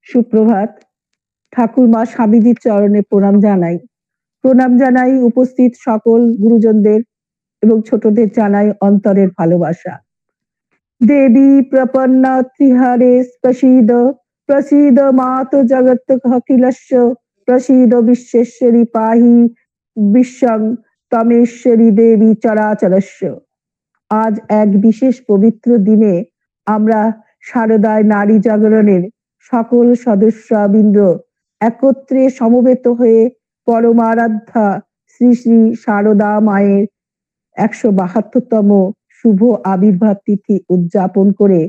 সুপ্রভাত। ঠাকুরমা স্বামীজির চরণে প্রণাম জানাই উপস্থিত সকল গুরুজনদের এবং ছোটদের জানাই অন্তরের ভালোবাসা। দেবী প্রপন্ন ত্রিহারে প্রসীদ প্রসীদ মাত জগৎ অখিলস্য প্রসীদ বিশ্বেশ্বরী পাহি বিশ্বং তমেশ্বরী দেবী চরাচরস্য। আজ এক বিশেষ পবিত্র দিনে আমরা শারদায় নারী জাগরণের সকল সদস্যবৃন্দ একত্রে সমবেত হয়ে পরমারাধ্যা শ্রী শ্রী শারদা মায়ের ১৭২তম শুভ আবির্ভাব তিথি উদযাপন করে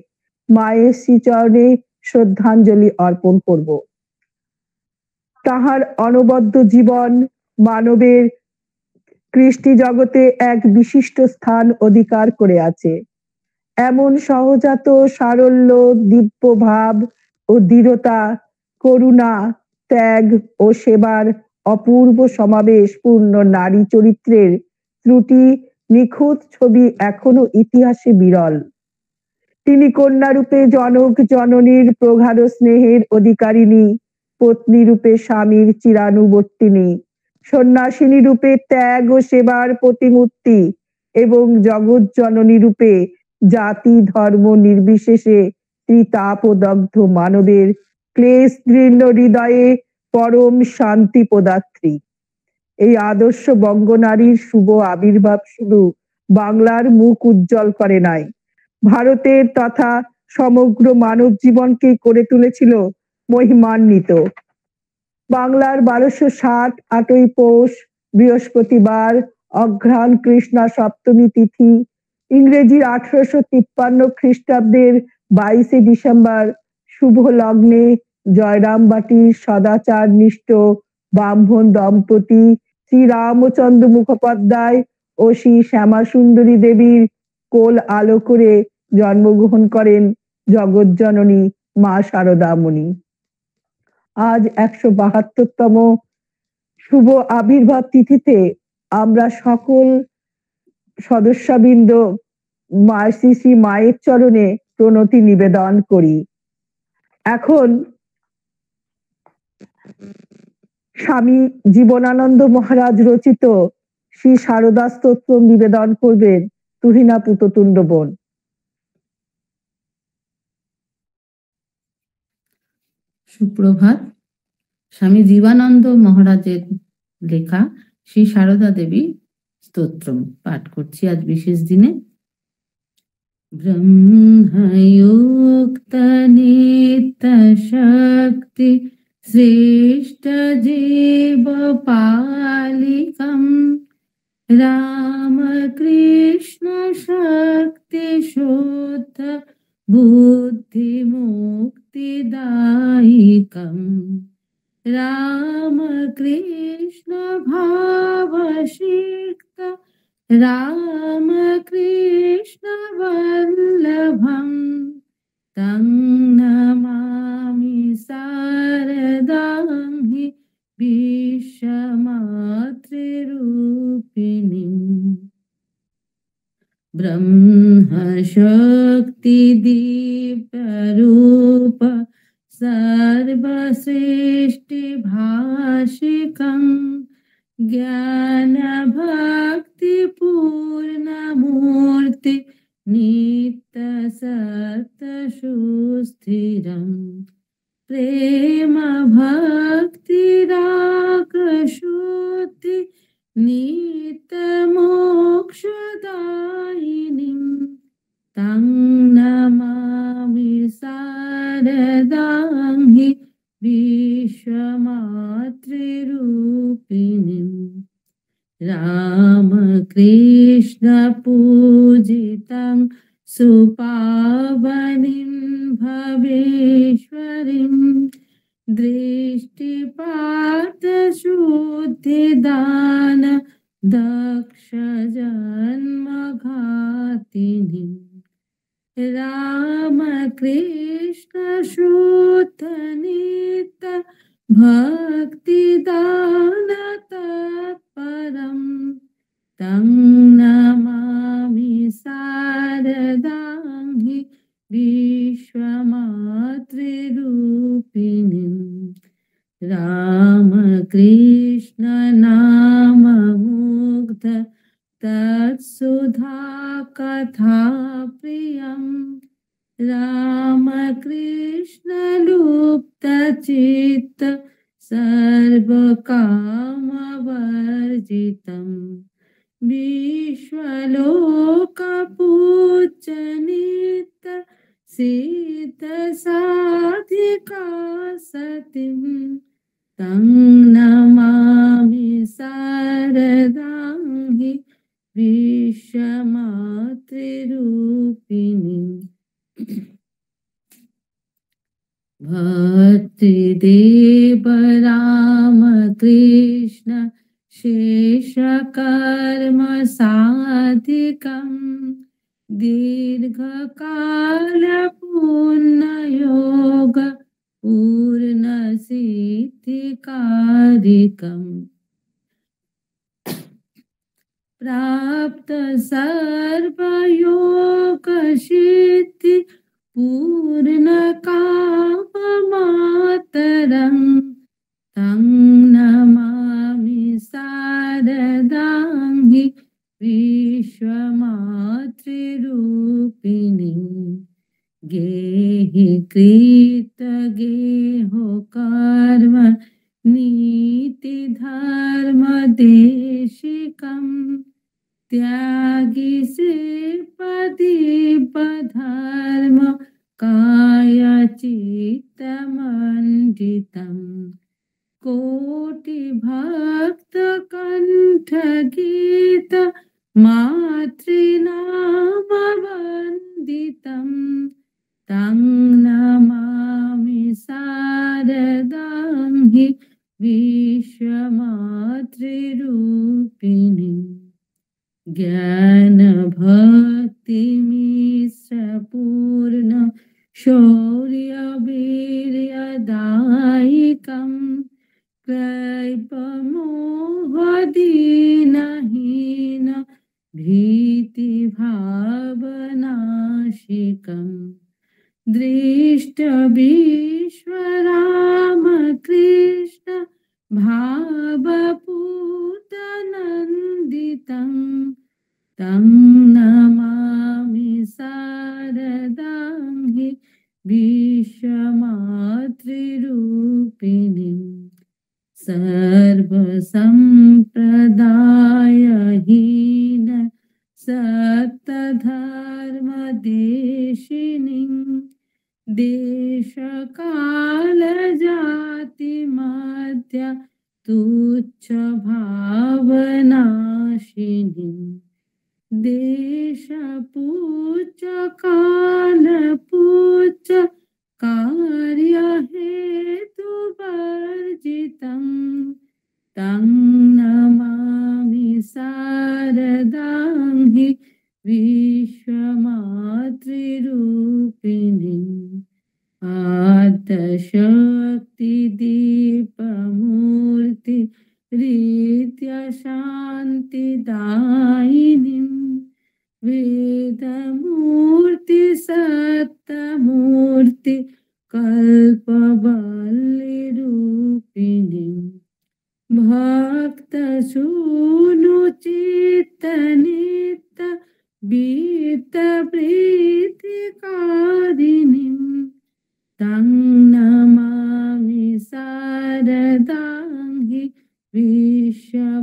মায়ের শ্রীচরণে শ্রদ্ধাঞ্জলি অর্পণ করব। তাহার অনবদ্য জীবন মানবের কৃষ্টি জগতে এক বিশিষ্ট স্থান অধিকার করে আছে। এমন সহজাত সারল্য, দিব্য ভাব ও দৃঢ়তা, করুণা, ত্যাগ ও সেবার অপূর্ব সমাবেশ পূর্ণ নারী চরিত্রের ত্রুটি নিখুঁত ছবি এখনো ইতিহাসে বিরল। তিনি কন্যারূপে জনক জননীর প্রগাঢ় স্নেহের অধিকারিণী, পত্নী রূপে স্বামীর চিরানুবর্তিনী, সন্ন্যাসিনী রূপে ত্যাগ ও সেবার প্রতিমূর্তি এবং জগৎ জননী রূপে জাতি ধর্ম নির্বিশেষে ত্রিতাপদগ্ধ মানবের ক্লেশ দীর্ণ হৃদয়ে পরম শান্তি প্রদাত্রী। এই আদর্শ বঙ্গনারীর শুভ আবির্ভাব শুধু বাংলার মুখ উজ্জ্বল করে নাই, ভারতের তথা সমগ্র মানব জীবনকে করে তুলেছিল মহিমান্বিত। বাংলার ১২৬০ ৮ই পৌষ বৃহস্পতিবার অঘ্রাণ কৃষ্ণা সপ্তমী তিথি, ইংরেজির ১৮৫৩ খ্রিস্টাব্দের ২২শে ডিসেম্বর শুভ লগ্নে জয়রামবাটির সদাচার নিষ্ঠ ব্রাহ্মণ দম্পতি শ্রী রামচন্দ্র মুখোপাধ্যায় ও শ্রী শ্যামা সুন্দরী দেবীর কোল আলো করে জন্মগ্রহণ করেন জগৎজননী মা শারদামণি। আজ ১৭২তম শুভ আবির্ভাব তিথিতে আমরা সকল সদস্যবৃন্দ শ্রী শ্রী মায়ের চরণে প্রণতি নিবেদন করি। এখন স্বামী জীবনানন্দ মহারাজ রচিত শ্রী শারদা স্তোত্র নিবেদন করবেন তুহিনা পুততুণ্ড বোন। সুপ্রভাত। স্বামী জীবানন্দ মহারাজের লেখা শ্রী শারদা দেবী স্তোত্র পাঠ করছি আজ বিশেষ দিনে। ব্রহ্ময়োক্ত নিত্য শক্তি শ্রেষ্ঠ জীব পালিকম রামকৃষ্ণ শক্তি শুদ্ধ বুদ্ধি মুক্তিদায়িকম রামকৃষ্ণ ভাবসিক্ত রামকৃষ্ণ বল্লভম তং নমামি শারদাং হি বিশ্বমাতৃরূপিণীম। ব্রহ্মশক্তি দীপ্তরূপ সর্বসৃষ্টি ভাষিকং জ্ঞান ভক্তি পূর্ণমূর্তি নিত্য সত্য সুস্থিরম প্রেম ভক্তি রাগ শুদ্ধি নিত্য মোক্ষদায়িনীম তং নমামি শারদাং হি বিশ্বমাতৃরূপিণীম। রামকৃষ্ণ পূজিতং সুপাবনীম ভবেশ্বরীম দৃষ্টিপাত শুদ্ধি দান দক্ষ জন্মঘাতিনীম। রামকৃষ্ণ শুদ্ধ নিত্য ভক্তি দান তৎপরম তং নমামি শারদাং হি বিশ্বমাতৃরূপিণীম। कृष्ण नाम मुग्ध तत्सुधा कथा प्रियं राम कृष्ण लुप्त चित्त सर्व काम वर्जितम् विश्वलोक पूजनीत सिद्ध साधिका सतीं तं नमामि शारदां हि विश्वमातृरूपिणीम् भक्तिदेव राम कृष्ण शेषकर्म साधिकं दीर्घकाल पुण्ययोग पूर्णसिद्धिकारिकम् प्राप्त सर्वयोग सिद्धि पूर्ण काममातरं तं नमामि शारदां हि विश्वमातृरूपिणीम् गेहि कृत गेहो कर्म नीति धर्म देशिकम् त्यागी से पदीप धर्म काय चित्त मंडितम् कोटि भक्त कंठ गीत मातृनाम वंदितम् तं नमामि शारदां हि विश्वमातृरूपिणीम् ज्ञान भक्ति मिश्र पूर्ण शौर्य वीर्यदायिकं क्लैपमोह दीनहीन भीति भावनाशिकम् दृष्ट विश्वराम कृष्ण भावपूत नन्दितं तं नमामि शारदां हि विश्वमातृरूपिणीम् सर्वसम्प्रदायहीन सत्तधर्मदेशिनीं देशकाल जाति मध्य तुच्छ भावनाशिनीं देश पूज्य काल पूज्य कार्य हेतु वर्जितं तं नमामि शारदां हि विश्वमातृरूपिणीम् आद्यशक्ति दीपमूर्ति रीत्य शान्तिदायिनीं वेदमूर्ति सत्तमूर्ति कल्पवल्लिरूपिणीम् भक्त सुनुचित नित्य बीत प्रीतिकारिणीम् तं नमामि शारदां हि विश्वमातृरूपिणीम्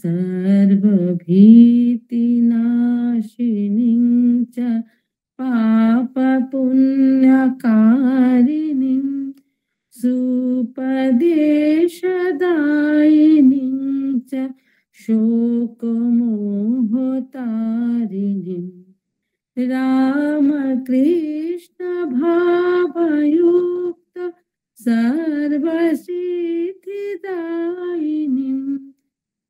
सर्वभीतिनाशिनीं च पापपुण्यकारिणीं सुपदेशदायिनीं च शोकमोहतारिणीम् राम कृष्ण भावयुक्त सर्वसिद्धिदायिनीं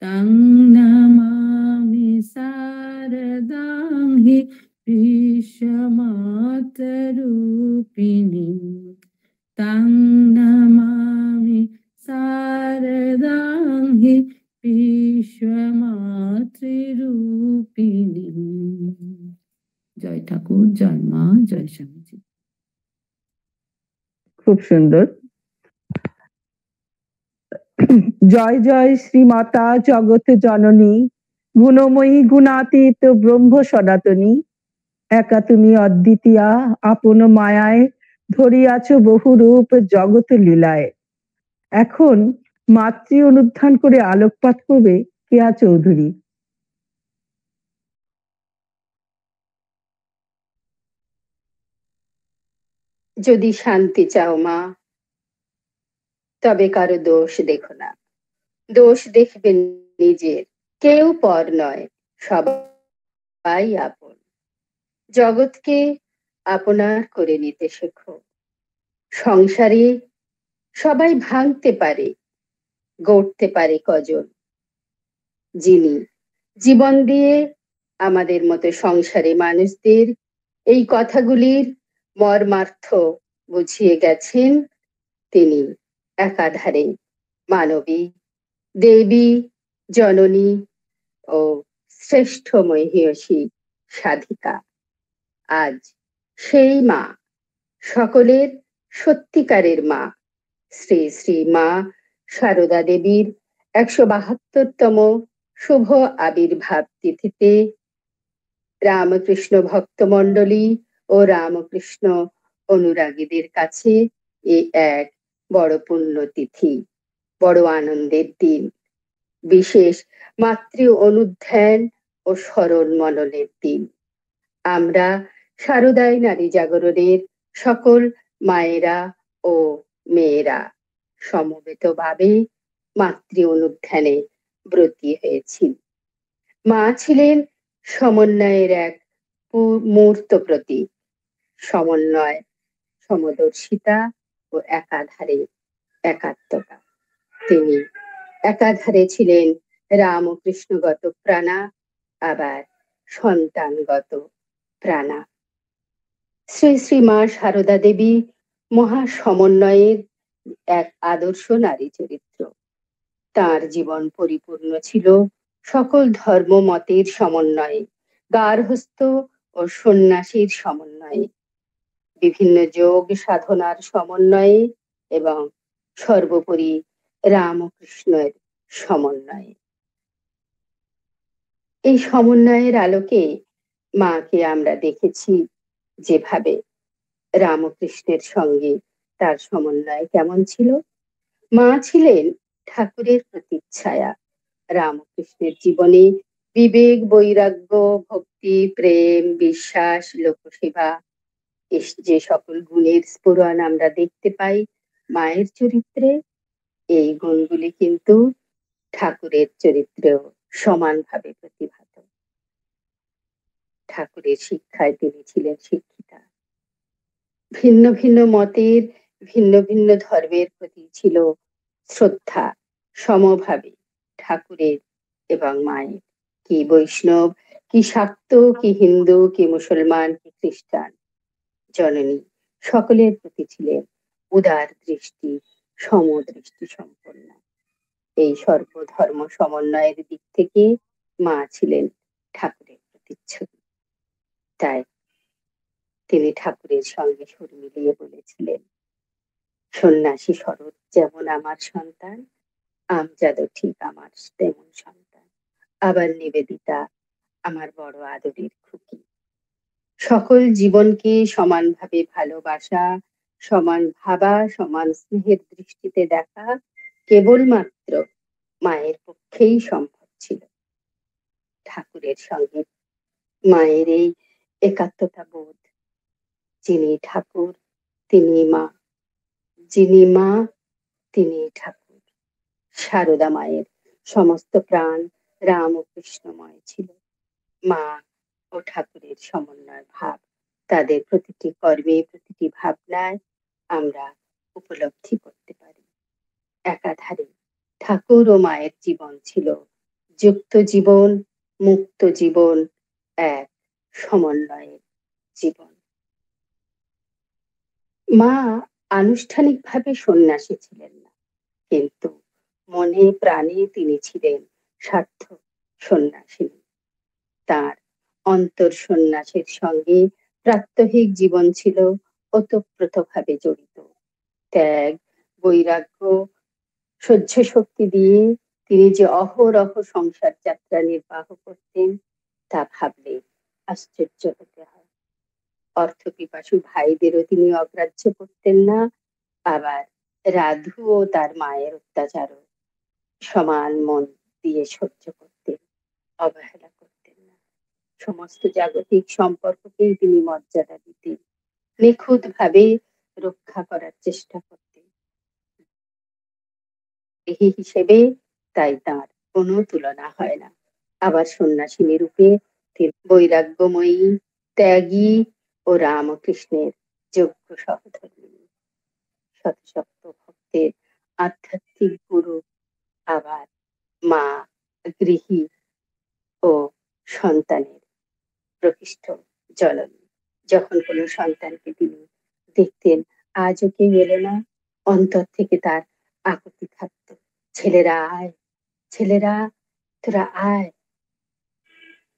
तं नमामि शारदां हि विश्वमातृरूपिणीम् तं नमामि शारदां हि विश्वमातृरूपिणीम्। জয় ঠাকুর, জয় মা, জয় স্বামীজি। খুব সুন্দর। জয় জয় শ্রীমাতা জগৎ জননী, গুণময়ী গুণাতীত ব্রহ্ম সনাতনী। একা তুমি অদ্বিতীয়া, আপন মায়ায় ধরিয়াছ বহু রূপ জগৎ লীলায়। এখন মাতৃ অনুধ্যান করে আলোকপাত করবে কেয়া চৌধুরী। যদি শান্তি চাও মা, তবে কারো দোষ দেখো না। দোষ দেখবে নিজের, কেউ পর নয়, সবাই আপন। জগৎকে আপনার করে নিতে শেখো। সংসারে সবাই ভাঙতে পারে, গড়তে পারে কজন। যিনি জীবন দিয়ে আমাদের মতো সংসারে মানুষদের এই কথাগুলির মর্মার্থ বুঝিয়ে গেছেন, তিনি একাধারে মানবী, দেবী, জননী ও শ্রেষ্ঠ মহিয়সী সাধিকা। আজ সেই মা, সকলের সত্যিকারের মা, শ্রী শ্রী মা সারদা দেবীর 172তম শুভ আবির্ভাব তিথিতে রামকৃষ্ণ ভক্তমণ্ডলী ও রামকৃষ্ণ অনুরাগীদের কাছে এ এক বড় পুণ্যতিথি, বড় আনন্দের দিন, বিশেষ মাতৃ অনুধ্যান ও স্মরণ মননের দিন। আমরা শারদাই নারী জাগরণের সকল মায়েরা ও মেয়েরা সমবেতভাবে মাতৃ অনুধ্যানে ব্রতী হয়েছি। মা ছিলেন সমন্বয়ের এক মূর্ত প্রতীক। সমন্বয়, সমদর্শিতা ও একাধারে একাত্মতা। তিনি একাধারে ছিলেন রামকৃষ্ণগত প্রাণা, আবার সন্তানগত প্রাণা। শ্রী শ্রী মা সারদা দেবী মহা সমন্বয়ের এক আদর্শ নারী চরিত্র। তার জীবন পরিপূর্ণ ছিল সকল ধর্ম মতের সমন্বয়ে, গার্হস্থ্য ও সন্ন্যাসীর সমন্বয়ে, বিভিন্ন যোগ সাধনার সমন্বয়ে এবং সর্বোপরি রামকৃষ্ণের সমন্বয়ে। এই সমন্বয়ের আলোকে মাকে আমরা দেখেছি যেভাবে রামকৃষ্ণের সঙ্গে তার সমন্বয় কেমন ছিল। মা ছিলেন ঠাকুরের প্রতিচ্ছায়া। রামকৃষ্ণের জীবনে বিবেক, বৈরাগ্য, ভক্তি, প্রেম, বিশ্বাস, লোকসেবা, যে সকল গুণের স্ফুরণ আমরা দেখতে পাই মায়ের চরিত্রে, এই গুণগুলি কিন্তু ঠাকুরের চরিত্রেও সমানভাবে প্রতিভাত। ঠাকুরের শিক্ষায় তিনি ছিলেন শিক্ষিতা। ভিন্ন ভিন্ন মতের, ভিন্ন ভিন্ন ধর্মের প্রতি ছিল শ্রদ্ধা সমভাবে ঠাকুরের এবং মায়ের। কি বৈষ্ণব, কি শাক্ত, কি হিন্দু, কি মুসলমান, কি খ্রিস্টান, জননী সকলের প্রতি ছিলেন উদার দৃষ্টি, সমদৃষ্টি সম্পন্ন। এই সর্বধর্ম সমন্বয়ের দিক থেকে মা ছিলেন ঠাকুরের প্রতিচ্ছবি। তাই তিনি ঠাকুরের সঙ্গে সুর মিলিয়ে বলেছিলেন, সন্ন্যাসী শরৎ যেমন আমার সন্তান, আমজাদও ঠিক আমার তেমন সন্তান, আবার নিবেদিতা আমার বড় আদরের খুকি। সকল জীবনকে সমানভাবে ভালোবাসা, সমান ভাবা, সমান স্নেহের দৃষ্টিতে দেখা কেবলমাত্র মায়ের পক্ষেই সম্ভব ছিল। ঠাকুরের সঙ্গে মায়ের এই একাত্মতা বোধ, যিনি ঠাকুর তিনি মা, যিনি মা তিনি ঠাকুর। সারদা মায়ের সমস্ত প্রাণ রামকৃষ্ণময় ছিল। মা ও ঠাকুরের সমন্বয় ভাব তাদের প্রতিটি কর্মে, প্রতিটি ভাবনায় আমরা উপলব্ধি করতে পারি। একাধারে ঠাকুর ও মায়ের জীবন ছিল যুক্ত জীবন, মুক্ত জীবন, এক সমন্বয়ের জীবন। মা আনুষ্ঠানিকভাবে সন্ন্যাসী ছিলেন না, কিন্তু মনে প্রাণে তিনি ছিলেন সার্থক সন্ন্যাসিনী। তার অন্তর সন্ন্যাসের সঙ্গে প্রাত্যহিক জীবন ছিল ওতপ্রোতভাবে জড়িত। ত্যাগ, বৈরাগ্য সহ্য শক্তি দিয়ে তিনি যে অহরহ সংসার যাত্রা নির্বাহ করতেন তা ভাবলে আশ্চর্য হতে হয়। অর্থপিপাসু ভাইদেরও তিনি অগ্রাহ্য করতেন না, আবার রাধু ও তার মায়ের অত্যাচারও সমান মন দিয়ে সহ্য করতেন, অবহেলা করতেন না। সমস্ত জাগতিক সম্পর্ককেই তিনি মর্যাদা দিতেন, নিখুঁত ভাবে রক্ষা করার চেষ্টা করতেন। এই হিসেবে তাই তার কোনো তুলনা হয় না। আবার সন্ন্যাসিনী রূপে তিনি বৈরাগ্যময়ী, ত্যাগী ও রামকৃষ্ণের যোগ্য সহধর্মিণী, শত শত ভক্তের আধ্যাত্মিক গুরু, আবার মা, গৃহী ও সন্তানের প্রকৃষ্ট জননী। যখন কোনো সন্তানকে তিনি দেখতেন আজও কেউ এলো না, অন্তর থেকে তার আকুতি থাকতো, ছেলেরা আয়, ছেলেরা তোরা আয়।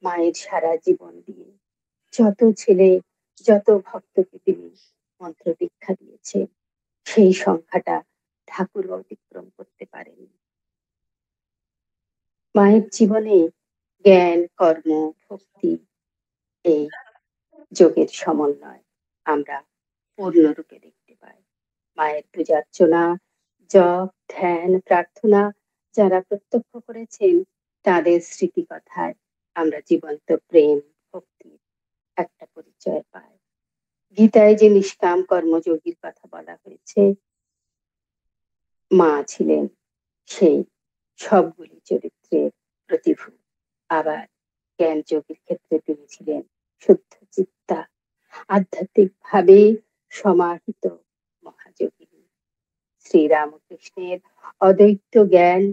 মায়ের সারা জীবন দিয়ে যত ছেলে, যত ভক্তকে তিনি মন্ত্র দীক্ষা দিয়েছে, সেই সংখ্যাটা ঠাকুর অতিক্রম করতে পারেনি। মায়ের জীবনে জ্ঞান, কর্ম, ভক্তি, এই যোগের সমন্বয় আমরা পূর্ণরূপে দেখতে পাই। মায়ের পূজার্চনা, জপ, ধ্যান, প্রার্থনা যারা প্রত্যক্ষ করেছেন তাদের স্মৃতিকথায় আমরা জীবন্ত প্রেম, ভক্তির একটা পরিচয় পাই। গীতায় যে নিষ্কাম কর্মযোগীর কথা বলা হয়েছে, মা ছিলেন সেই সবগুলি চরিত্রের প্রতিভূ। আবার জ্ঞান যোগের ক্ষেত্রে তিনি ছিলেন শুদ্ধ চিত্তা, আধ্যাত্মিক ভাবে সমাহিত মহাযোগিনী। শ্রীরামকৃষ্ণের অদ্বৈত জ্ঞান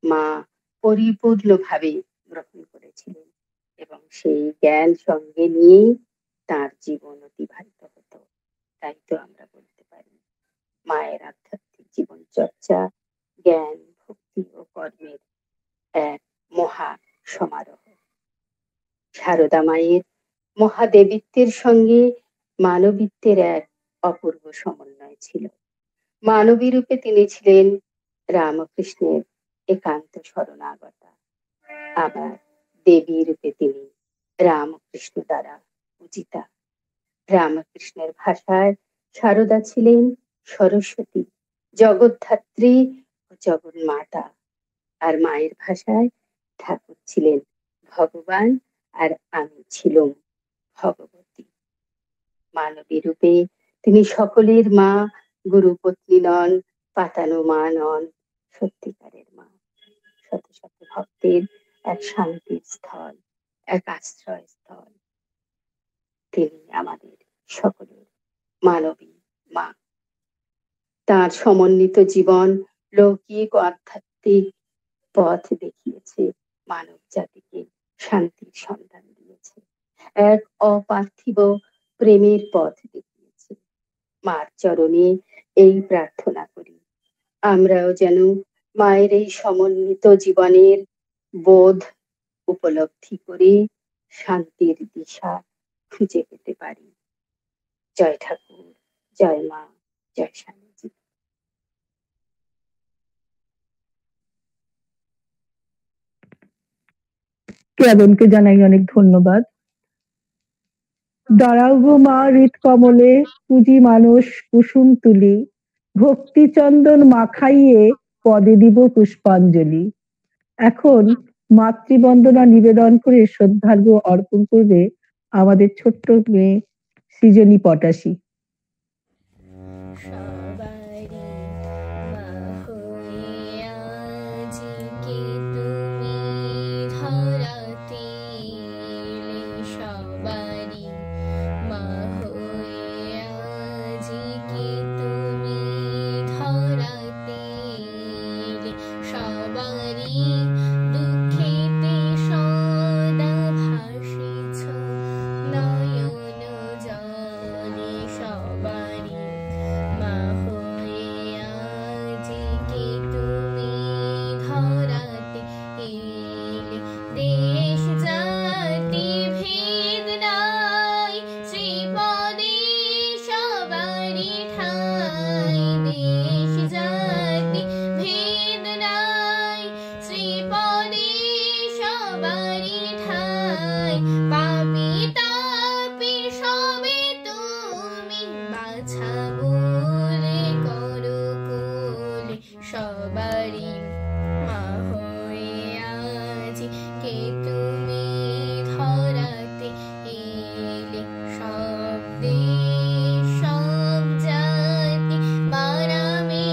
মা পরিপূর্ণভাবে গ্রহণ করেছিলেন এবং সেই জ্ঞান সঙ্গে নিয়েই তার জীবন অতিবাহিত হতো। তাই তো আমরা বলতে পারি মায়ের আধ্যাত্মিক জীবন চর্চা জ্ঞান, ভক্তি ও কর্মের এক মহা সমারোহ। সারদা মায়ের মহাদেবিত্বের সঙ্গে মানবিত্বের এক অপূর্ব সমন্বয় ছিল। মানবী রূপে তিনি ছিলেন রামকৃষ্ণের একান্ত শরণাগতা, আবার দেবী রূপে তিনি রামকৃষ্ণ দ্বারা পূজিতা। রামকৃষ্ণের ভাষায় সারদা ছিলেন সরস্বতী, জগদ্ধাত্রী ও জগন্মাতা, আর মায়ের ভাষায় ঠাকুর ছিলেন ভগবান আর আমি ছিলাম ভগবতী। মানবী রূপে তিনি সকলের মা, গুরুপত্নী নন, পাতানো মা নন, সত্যিকারের মা, শত শত ভক্তের এক শান্তির স্থল, এক আশ্রয় স্থল। তিনি আমাদের সকলের মানবী মা। তার সমন্বিত জীবন লৌকিক ও আধ্যাত্মিক পথ দেখিয়েছে, মানব জাতিকে শান্তির সন্ধান দিয়েছে, এক অপার্থিব প্রেমের পথ দেখিয়েছে। মার চরণে এই প্রার্থনা করি, আমরাও যেন মায়ের এই সমন্বিত জীবনের বোধ উপলব্ধি করে শান্তির দিশা খুঁজে পেতে পারি। জয় ঠাকুর, জয় মা, জয় স্বামীজি। কেবনকে জানাই অনেক ধন্যবাদ। দাঁড়াও গো মা হৃদ কমলে, পুঁজি মানুষ কুসুম তুলি, ভক্তি চন্দন মাখাইয়ে পদে দিব পুষ্পাঞ্জলি। এখন মাতৃবন্দনা নিবেদন করে শ্রদ্ধার্ঘ্য অর্পণ করবে আমাদের ছোট্ট মেয়ে সৃজনী পটাশী। নয়ন জলে ছাবলে করো কোলে সবারই মা হয়ে আজি কে তুমি ধরাতে এলে সব দেশ সব জাতি বানামে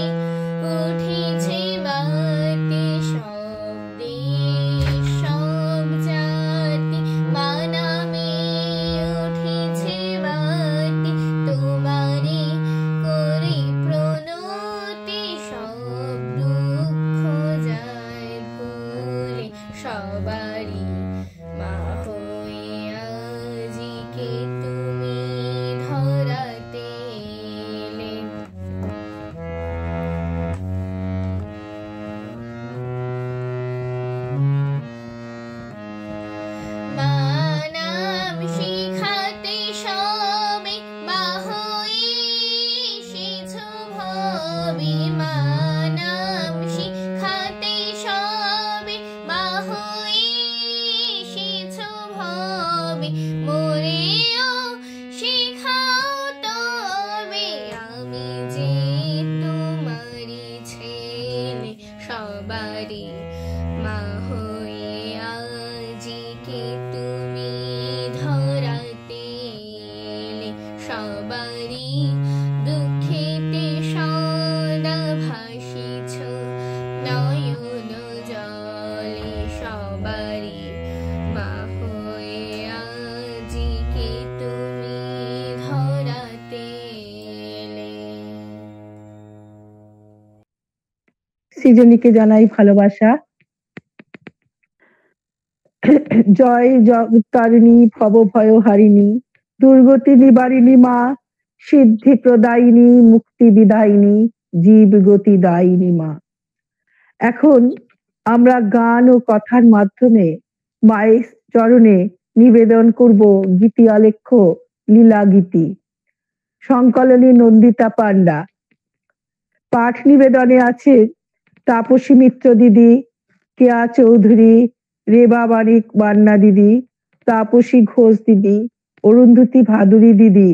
উঠিছে বাতি সব দেশ সব জাতি বানামে উঠিছে বাতি তোমারে করি প্রণতি সব দুঃখ যায় ভুলে সবারই মা হয়ে আজিকে তুমি ধরাতে এলে মানাম শিখাতে সবে মা হয়ে এসেছো ভবে মানাম শিখাতে সবে মা হয়ে এসেছো ভবে মোরেও শেখাও তবে আমি যে তোমারই ছেলে সবারই মা হয়ে আজিকে তুমি ধরাতে এলে সবারই দুঃখেতে সদা ভাসিছ নয়ন জলে সবারই মা হয়ে আজিকে তুমি ধরাতে এলে সৃজনীকে জানাই ভালোবাসা। জয় জগত্তারিণী ভব ভয় হারিণী দুর্গতি নিবারিণী মা সিদ্ধি প্রদায়িনী মুক্তি বিদায়িনী জীব গতি দায়িনী মা। এখন আমরা গান ও কথার মাধ্যমে মায়ের চরণে নিবেদন করব গীতি আলেখ্য লীলা গীতি। সংকলনী নন্দিতা পান্ডা। পাঠ নিবেদনে আছে তাপসী মিত্র দিদি, কেয়া চৌধুরী, রেবা বারিক বান্না দিদি, তাপসী ঘোষ দিদি, অরুন্ধতী ভাদুরী দিদি,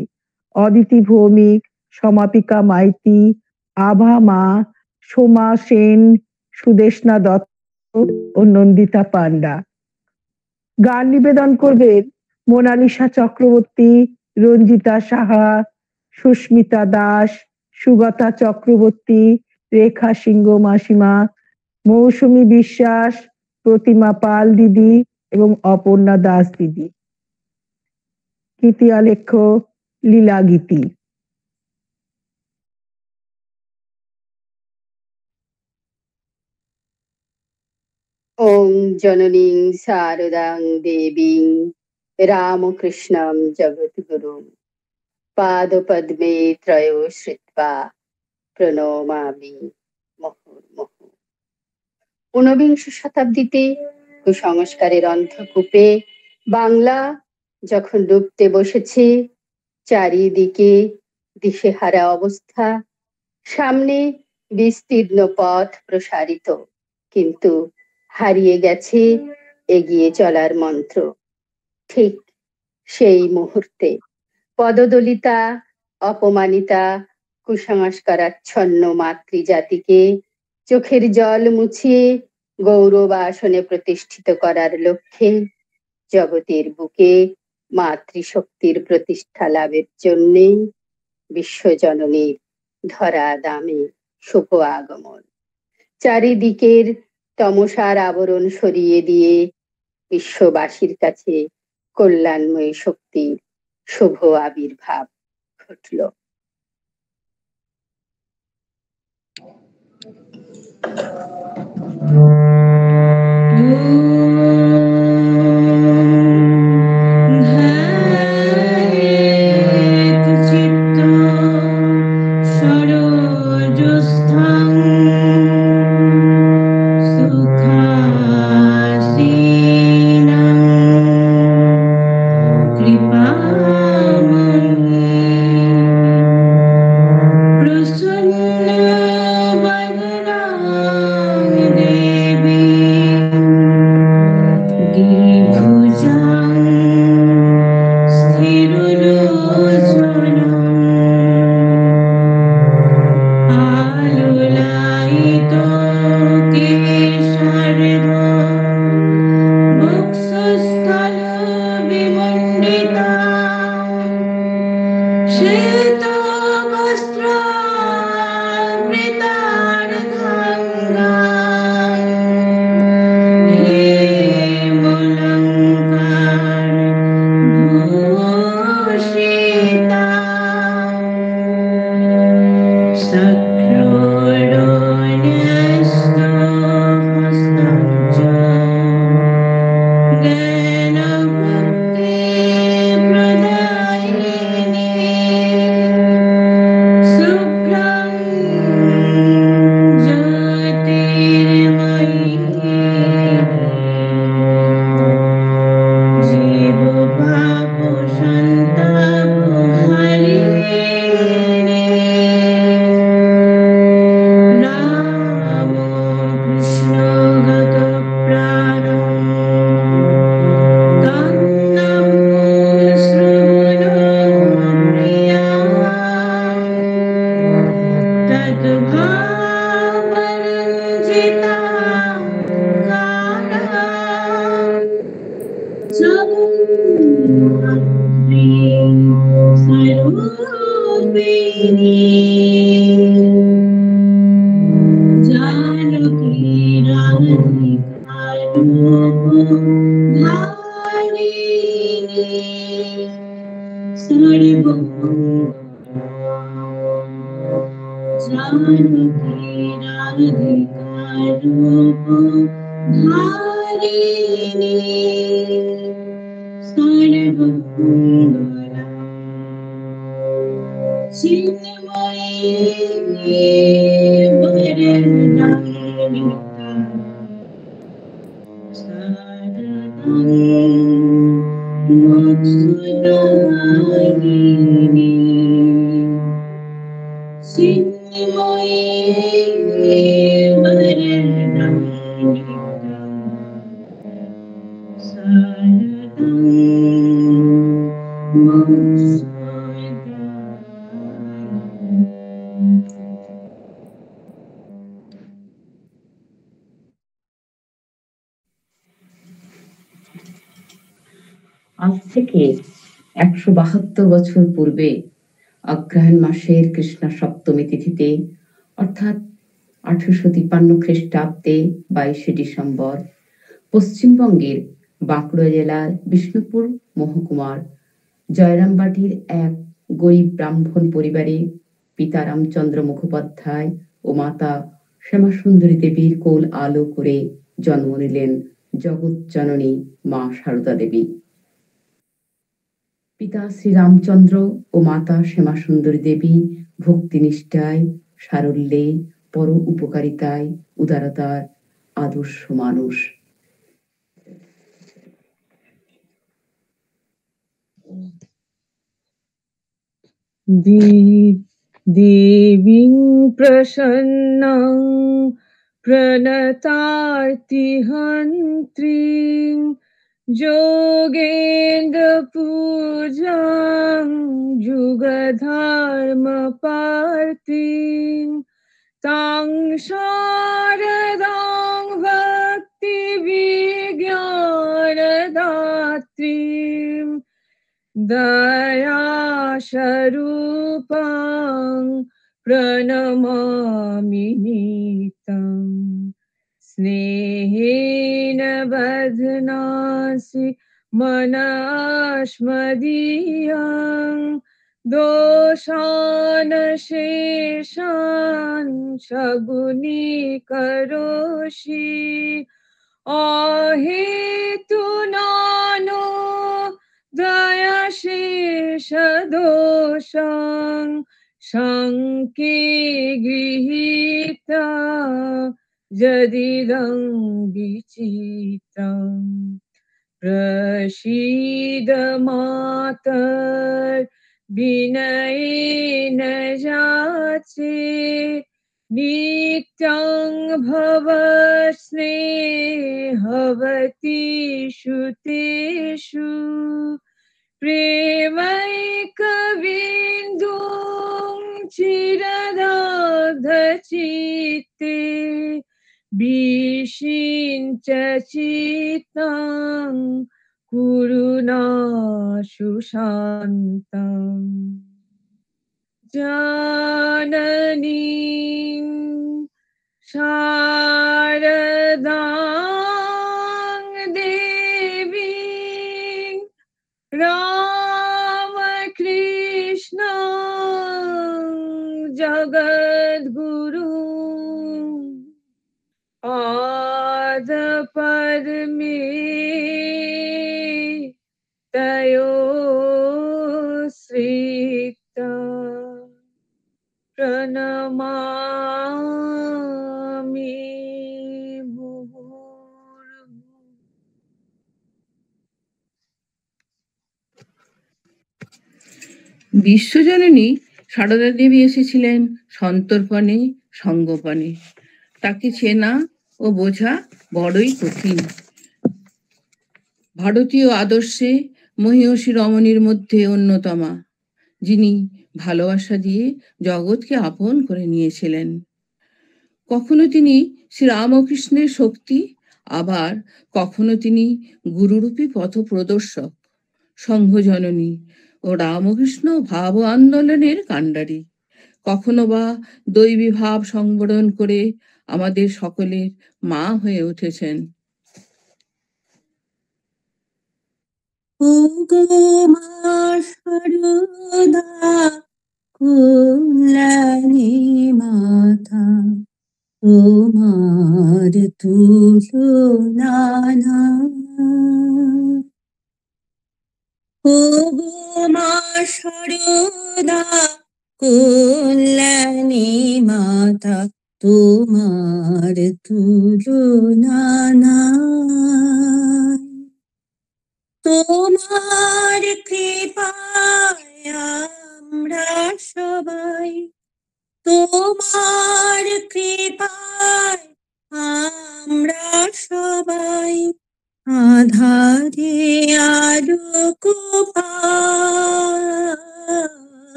অদিতি ভৌমিক, সমাপিকা মাইতি, আভা মা, সোমা সেন, সুদেশনা দত্ত ও নন্দিতা পান্ডা। গান নিবেদন করবেন মোনালিসা চক্রবর্তী, রঞ্জিতা সাহা, সুস্মিতা দাস, সুগতা চক্রবর্তী, রেখা সিংহ মাসিমা, মৌসুমী বিশ্বাস, প্রতিমা পাল দিদি এবং অপর্ণা দাস দিদি। গীতি আলেখ্য লীলা গীতি। ওং জননীং শারদাং দেবীং রামকৃষ্ণং জগদ্গুরুং পাদপদ্মে ত্রয়ো শ্রিত্বা প্রণমামি মুহুর্মুহু। ঊনবিংশ শতাব্দীতে কুসংস্কারের অন্ধকূপে বাংলা যখন ডুবতে বসেছে, চারিদিকে দিশেহারা অবস্থা, সামনে বিস্তীর্ণ পথ প্রসারিত, কিন্তু হারিয়ে গেছে এগিয়ে চলার মন্ত্র। ঠিক সেই মুহূর্তে পদদলিতা, অপমানিতা, কুসংস্কারাচ্ছন্ন মাতৃজাতিকে চোখের জল মুছিয়ে গৌরব আসনে প্রতিষ্ঠিত করার লক্ষ্যে জগতের বুকে মাতৃশক্তির প্রতিষ্ঠা লাভের জন্যে বিশ্বজননীর ধরা দামে শুভ আগমন। চারিদিকের তমসার আবরণ সরিয়ে দিয়ে বিশ্ববাসীর কাছে কল্যাণময়ী শক্তির শুভ আবির্ভাব ঘটল। প্রসন্ন বদনাং দেবী আজ থেকে 172 বছর পূর্বে অগ্রহায়ণ মাসের কৃষ্ণ সপ্তমী তিথিতে অর্থাৎ 1853 খ্রিস্টাব্দে 22শে ডিসেম্বর পশ্চিমবঙ্গের বাঁকুড়া জেলার বিষ্ণুপুর মহকুমার জয়রামবাটির এক গরিব ব্রাহ্মণ পরিবারে পিতা রামচন্দ্র মুখোপাধ্যায় ও মাতা শ্যামাসুন্দরী দেবীর কোল আলো করে জন্ম নিলেন জগৎ জননী মা সারদা দেবী। পিতা শ্রী রামচন্দ্র ও মাতা শ্যামাসুন্দরী দেবী ভক্তিনিষ্ঠায়, সারল্যে, পর উপকারিতায়, উদারতার আদর্শ মানুষ। দেবীং প্রসন্নং প্রণতার্তিহন্ত্রীং যোগেন্দ্র পূজাং যুগধর্ম পার্থীং তাং শারদাং ভক্তি বিজ্ঞানদাত্রীং দয়া স্বরূপাং প্রণমামি নিত্যং স্নেহেন বধ্নাসি মনস্মদীয়ং দোষান শেষান সগুণীকরোষি অহেতুনানো দয়াশেষ দোষাং শঙ্কে গৃহীতা যদিদং বিচিত্রং প্রসীদ মাতর বিনয়েন যাচে নিত্যং ভব স্নেহবতীষু তেষু প্রেমৈকবিন্দুং চিরদগ্ধচিত্তে বিষিঞ্চ চিত্তাং কুরুণা সুশান্তং জাননীং শারদাং দেবীং রামকৃষ্ণ जगद्गुरु आद परमे तयोश्रिता प्रणमामि मुहुर्मुहुः। বিশ্বজননী সারদা দেবী এসেছিলেন সন্তর্পণে সঙ্গোপনে। তাকে চেনা ও বোঝা বড়ই কঠিন। ভারতীয় আদর্শে মহীয়সী রমণীর মধ্যে অন্যতমা, যিনি ভালোবাসা দিয়ে জগৎকে আপন করে নিয়েছিলেন। কখনো তিনি শ্রীরামকৃষ্ণের শক্তি, আবার কখনো তিনি গুরুরূপী পথ প্রদর্শক, সংঘজননী ও রামকৃষ্ণ ভাব আন্দোলনের কাণ্ডারী। কখনো বা দৈবী ভাব সংবরণ করে আমাদের সকলের মা হয়ে উঠেছেন। ও গো মা সারদা, কল্যাণী মাতা, তোমার তুলনা নাই। ও গো মা সারদা, কল্যাণী মাতা, তোমার তুলনা নাই। তোমার কৃপায় আমরা সবাই, তোমার কৃপায় আমরা সবাই আধারে আলোক পাই।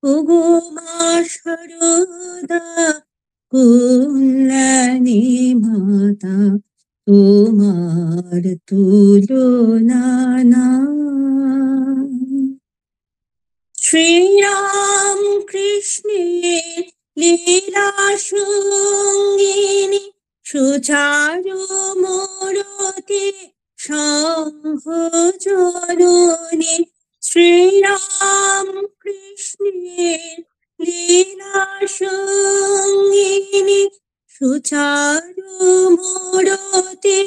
ওগো মা সারদা, কল্যাণী মাতা, তোমার তুলনা নাই। শ্রীরাম কৃষ্ণের লীলা সঙ্গিনী, সুচারু মূরতি শঙ্খ জননী। শ্রীরাম কৃষ্ণের লীলা সঙ্গিনী, সুচারু মূরতি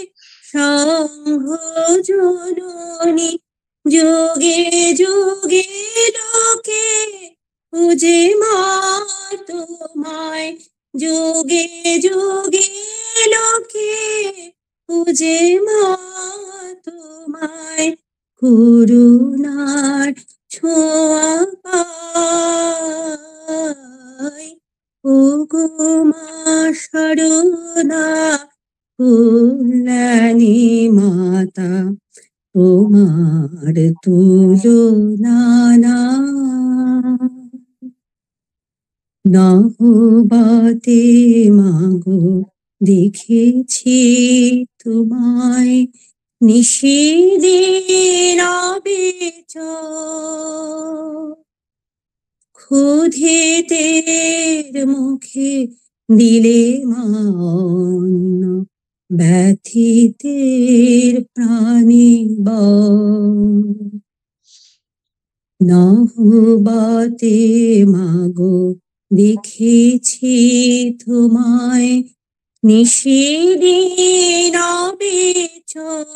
শঙ্খ জননী। যুগে যুগে লোকে পূজে মা তোমায়, যুগে যুগে লোকে পূজে মা তোমায়। করুণার ছোঁয়া পাই। ও গো মা সারদা, কল্যাণী মাতা, তোমার তুলনা নাই। নহবতে মাগো দেখেছি তোমায়, নিশিদিন বিচর। ক্ষুধিতের মুখে দিলে মা অন্ন, ব্যথিতের প্রাণে বর। নহবতে মাগো দেখেছি তোমায়, নিশিদিন বিচর।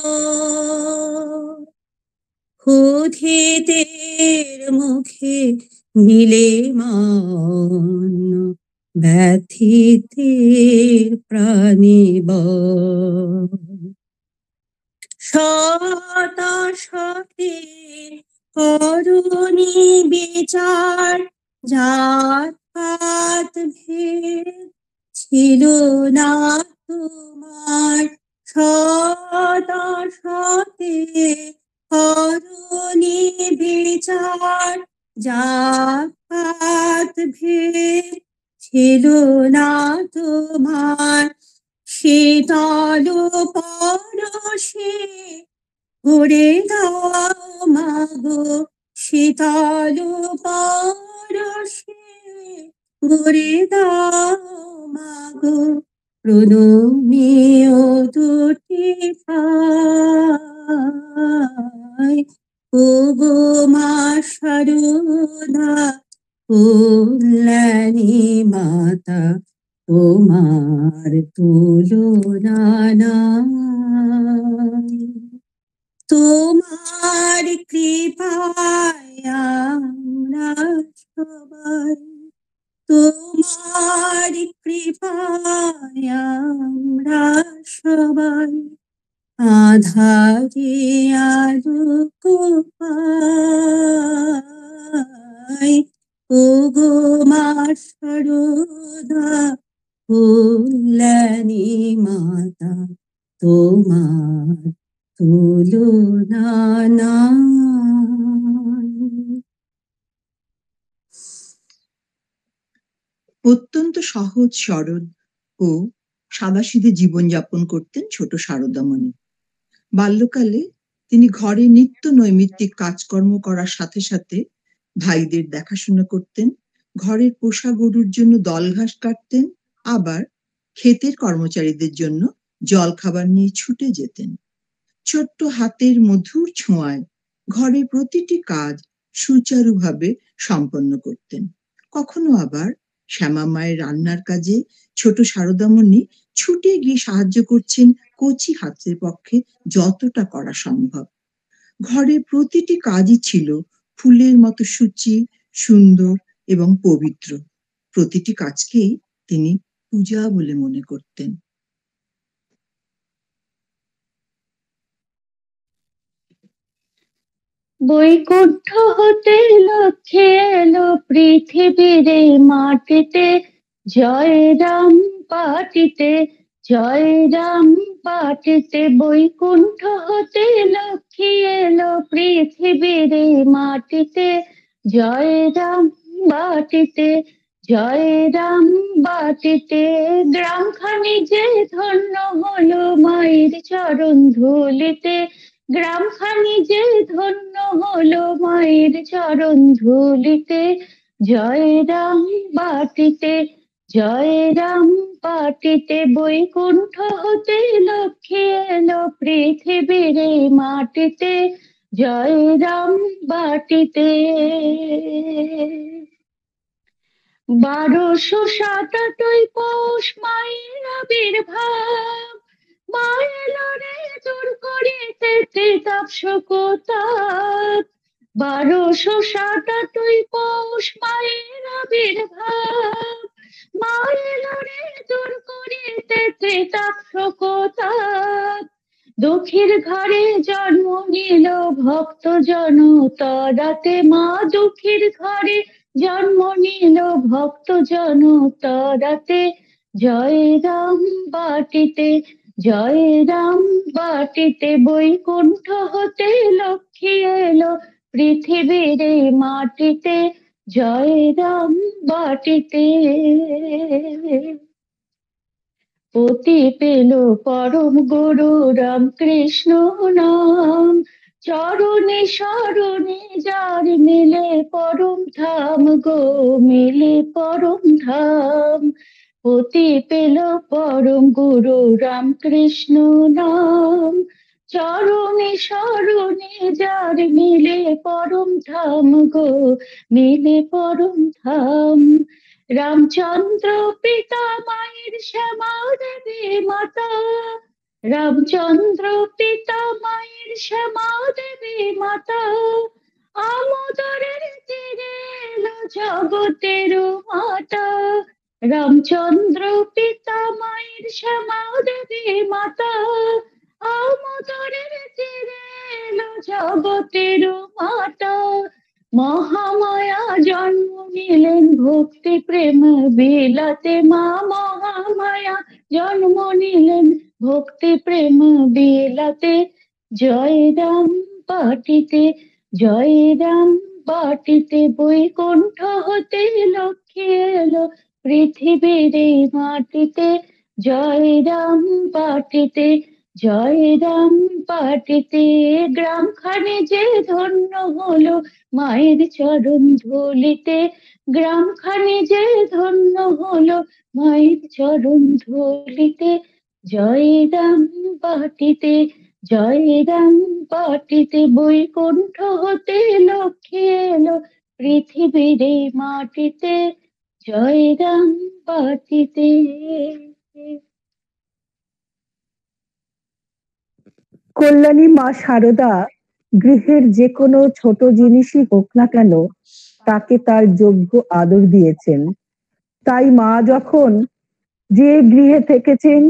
ক্ষুধিতের মুখে দিলে মা অন্ন, ব্যথিতের প্রাণে বর। শত শতের করুণী বিচার, জাত পাত ভেদ ছিল না তোমার। শত শতের করুণী বিচার, জাত পাত ভেদ ছিল না তোমার। শীতল পরশে ভরে দাও মাগো, শীতল পরশে ভরে দাও মাগো। প্রণমীয় দুটি পাই। ও গো মা সারদা, কল্যাণী মাতা তোমার তুলনা নাই। তোমার কৃপায় আমরা সবাই, তোমার কৃপায় আমরা সবাই আধারে আলোক পাই। ওগো মা সারদা কল্যাণী মাতা তোমার তুলনা নাই। অত্যন্ত সহজ সরল ও সাদাসিধে জীবনযাপন করতেন ছোট শারদামণি। বাল্যকালে তিনি ঘরে নিত্য নৈমিত্তিক কাজকর্ম করার সাথে সাথে ভাইদের দেখাশোনা করতেন, ঘরের পোষা গরুর জন্য দল ঘাস কাটতেন, আবার ক্ষেতের কর্মচারীদের জন্য জল খাবার নিয়ে ছুটে যেতেন। ছোট্ট হাতের মধুর ছোঁয়ায় ঘরের প্রতিটি কাজ সুচারুভাবে সম্পন্ন করতেন। কখনো আবার শ্যামা মায়ের রান্নার কাজে ছোট শারদামণি ছুটে গিয়ে সাহায্য করছেন কচি হাতের পক্ষে যতটা করা সম্ভব। ঘরের প্রতিটি কাজই ছিল ফুলের মতো সূচি, সুন্দর এবং পবিত্র। প্রতিটি কাজকেই তিনি পূজা বলে মনে করতেন। বৈকুণ্ঠ হতে লক্ষ্যে এলো পৃথিবীর এই মাটিতে, জয় রাম পাটিতে, জয় রাম পাটিতে। বৈকুণ্ঠ হতে লক্ষ্যে এলো পৃথিবীর এই মাটিতে, জয় রাম বাটিতে, জয় রাম বাটিতে। গ্রামখানি যে ধন্য হলো মায়ের চরণ ধুলিতে, গ্রামখানি যে ধন্য হলো মায়ের চরণ ধুলিতে, জয় রাম বাটিতে, জয় রাম পাটিতে। বৈকুণ্ঠ হতে লক্ষ্যে এলো পৃথিবীর এই মাটিতে, জয় রাম বাটিতে। 1287 পৌষ মায়ের আবির্ভাব, মা এলো রে দূর করিতে ত্রিতাপ শোকতাপ। 1287 পৌষ মায়ের আবির্ভাব, মা এলো রে দূর করিতে ত্রিতাপ শোকতাপ। দুঃখীর ঘরে জন্ম নিল ভক্ত জনতারাতে, মা দুঃখীর ঘরে জন্ম নিল ভক্ত জনতারাতে, জয় রাম বাটিতে, জয় রাম বাটিতে। বৈকুণ্ঠ হতে লক্ষ্মী এলো পৃথিবীর এই মাটিতে, জয় রাম বাটিতে। পতি পেল পরম গুরু রামকৃষ্ণ নাম, চরণে শরণে যার মিলে পরম ধাম গো, মিলে পরম ধাম। পতি পেল পরম গুরু রামকৃষ্ণ নাম, চরণে শরণে যার মিলে পরম ধাম গো, মিলে পরম ধাম। রামচন্দ্র পিতা মায়ের শ্যামা দেবী মাতা, রামচন্দ্র পিতা মায়ের শ্যামা দেবী মাতা। আমোদরের তীরে এলো জগতের মাতা, রামচন্দ্র পিতা মায়ের শ্যামা দেবী মাতা। আমোদরের তীরে এলো জগতের মাতা। মহামায়া জন্ম নিলেন ভক্তি প্রেম বিলাতে, মা মহামায়া জন্ম নিলেন ভক্তি প্রেম বিলাতে, জয় রাম পাটিতে, জয় রাম পাটিতে। বৈকুণ্ঠ হতে লক্ষ্মী এলো পৃথিবীর এই মাটিতে, জয় রাম পাটিতে, জয় রাম পাটিতে। গ্রামখানি যে ধন্য হলো মায়ের চরণ ধুলিতে, গ্রামখানি যে ধন্য হলো মায়ের চরণ ধুলিতে, জয় রাম পাটিতে, জয় রাম পাটিতে। বৈকুণ্ঠ হতে লক্ষ্মী এলো পৃথিবীর এই মাটিতে জয় রাম বাটিতে। কল্যাণী মা শারদা গৃহের যে কোনো ছোট জিনিসই হোক না কেন তাকে তার যোগ্য আদর দিয়েছেন। তাই মা যখন যে গৃহে থেকেছেন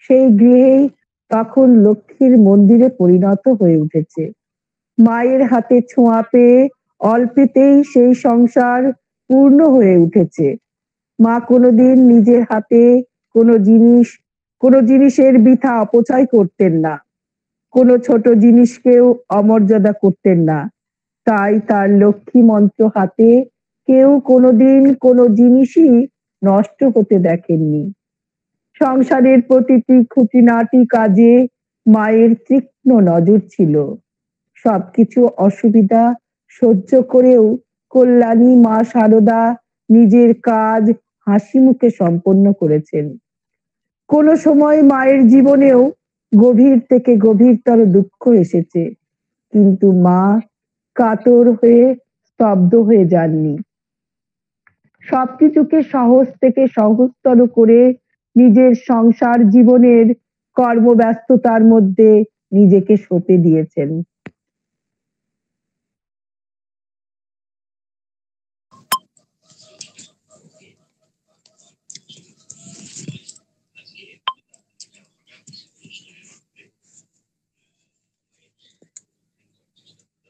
সেই গৃহেই তখন লক্ষ্মীর মন্দিরে পরিণত হয়ে উঠেছে। মায়ের হাতে ছোঁয়া পেয়ে অল্পেতেই সেই সংসার পূর্ণ হয়ে উঠেছে। মা কোনোদিন নিজের হাতে কোনো জিনিসের বৃথা অপচয় করতেন না, কোনো ছোট জিনিসকেও অমর্যাদা করতেন না। তাই তার লক্ষ্মী মন্ত্র হাতে কেউ কোনোদিন কোনো জিনিসই নষ্ট হতে দেখেননি। সংসারের প্রতিটি খুঁটিনাটি কাজে মায়ের তীক্ষ্ণ নজর ছিল। সবকিছু অসুবিধা সহ্য করেও কল্যাণী মা শারদা নিজের কাজ হাসি মুখে সম্পন্ন করেছেন। কোনো সময় মায়ের জীবনেও গভীর থেকে গভীরতর দুঃখ এসেছে, কিন্তু মা কাতর হয়ে স্তব্ধ হয়ে যাননি। সবকিছুকে সহজ থেকে সহজতর করে নিজের সংসার জীবনের কর্মব্যস্ততার মধ্যে নিজেকে সঁপে দিয়েছেন।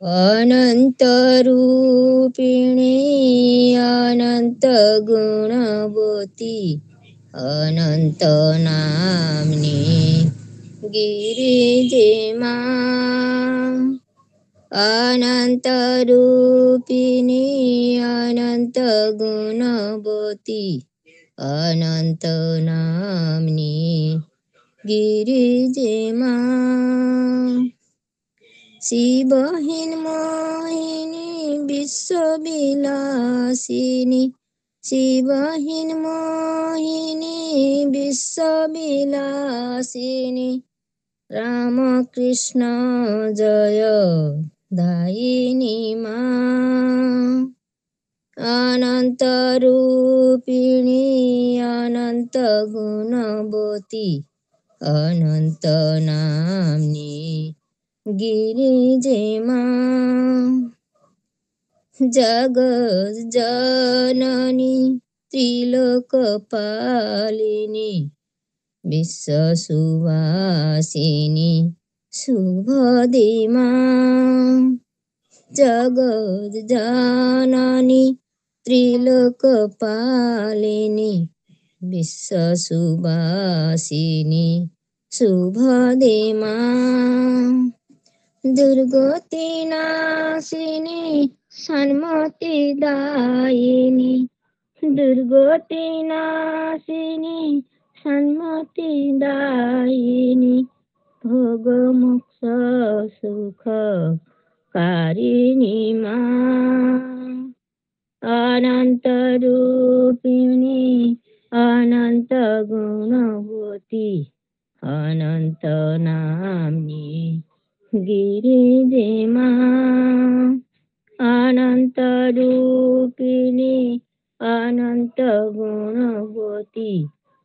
अनंत रूपिणी अनंत गुणवती अनंत नामनी गिरिजे मां। अनंत रूपिणी अनंत गुणवती अनंत नामनी गिरिजे मां। शिवहीन मोहिनी विश्वविलासिनी शिवहीन मोहिनी विश्वविलासिनी राम कृष्ण जय दायिनी मां। अनंत रूपिणी अनंत गुणवती अनंत नामनी गिरिजे मां। जगत जननी त्रिलोकपालिनी विश्वसुवासिनी शुभदे मां। जगत जननी त्रिलोकपालिनी विश्वसुवासिनी शुभदे मां। दुर्गति नाशिनी सन्मति दायिनी दुर्गति नाशिनी सन्मति दायिनी भोग मोक्ष सुख कारिणी मां। अनंत रूपिणी अनंत गुणवती अनंत नामनी गिरिजे मां। अनंत रूपिणी अनंत गुणवती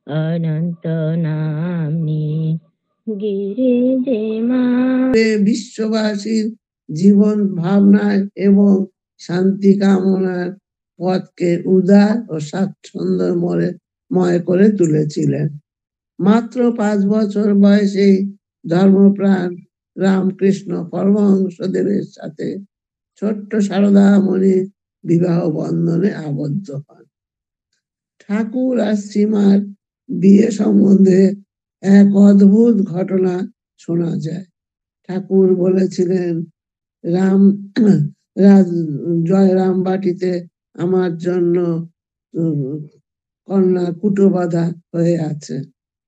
अनंत नामनी गिरिजे मां। বিশ্ববাসীর জীবন ভাবনায় এবং শান্তি কামনার পথকে উদার ও স্বাচ্ছন্দ্যময় করে তুলেছিলেন। মাত্র 5 বছর বয়সে ধর্মপ্রাণ রামকৃষ্ণ পরমহংসদেবের সাথে ছোট্ট সারদামণি বিবাহ বন্ধনে আবদ্ধ হন। ঠাকুর আর শ্রীমার বিয়ে সম্বন্ধে এক অদ্ভুত ঘটনা শোনা যায়। ঠাকুর বলেছিলেন, জয়রাম বাটিতে আমার জন্য কন্যা কুটো বাঁধা হয়ে আছে।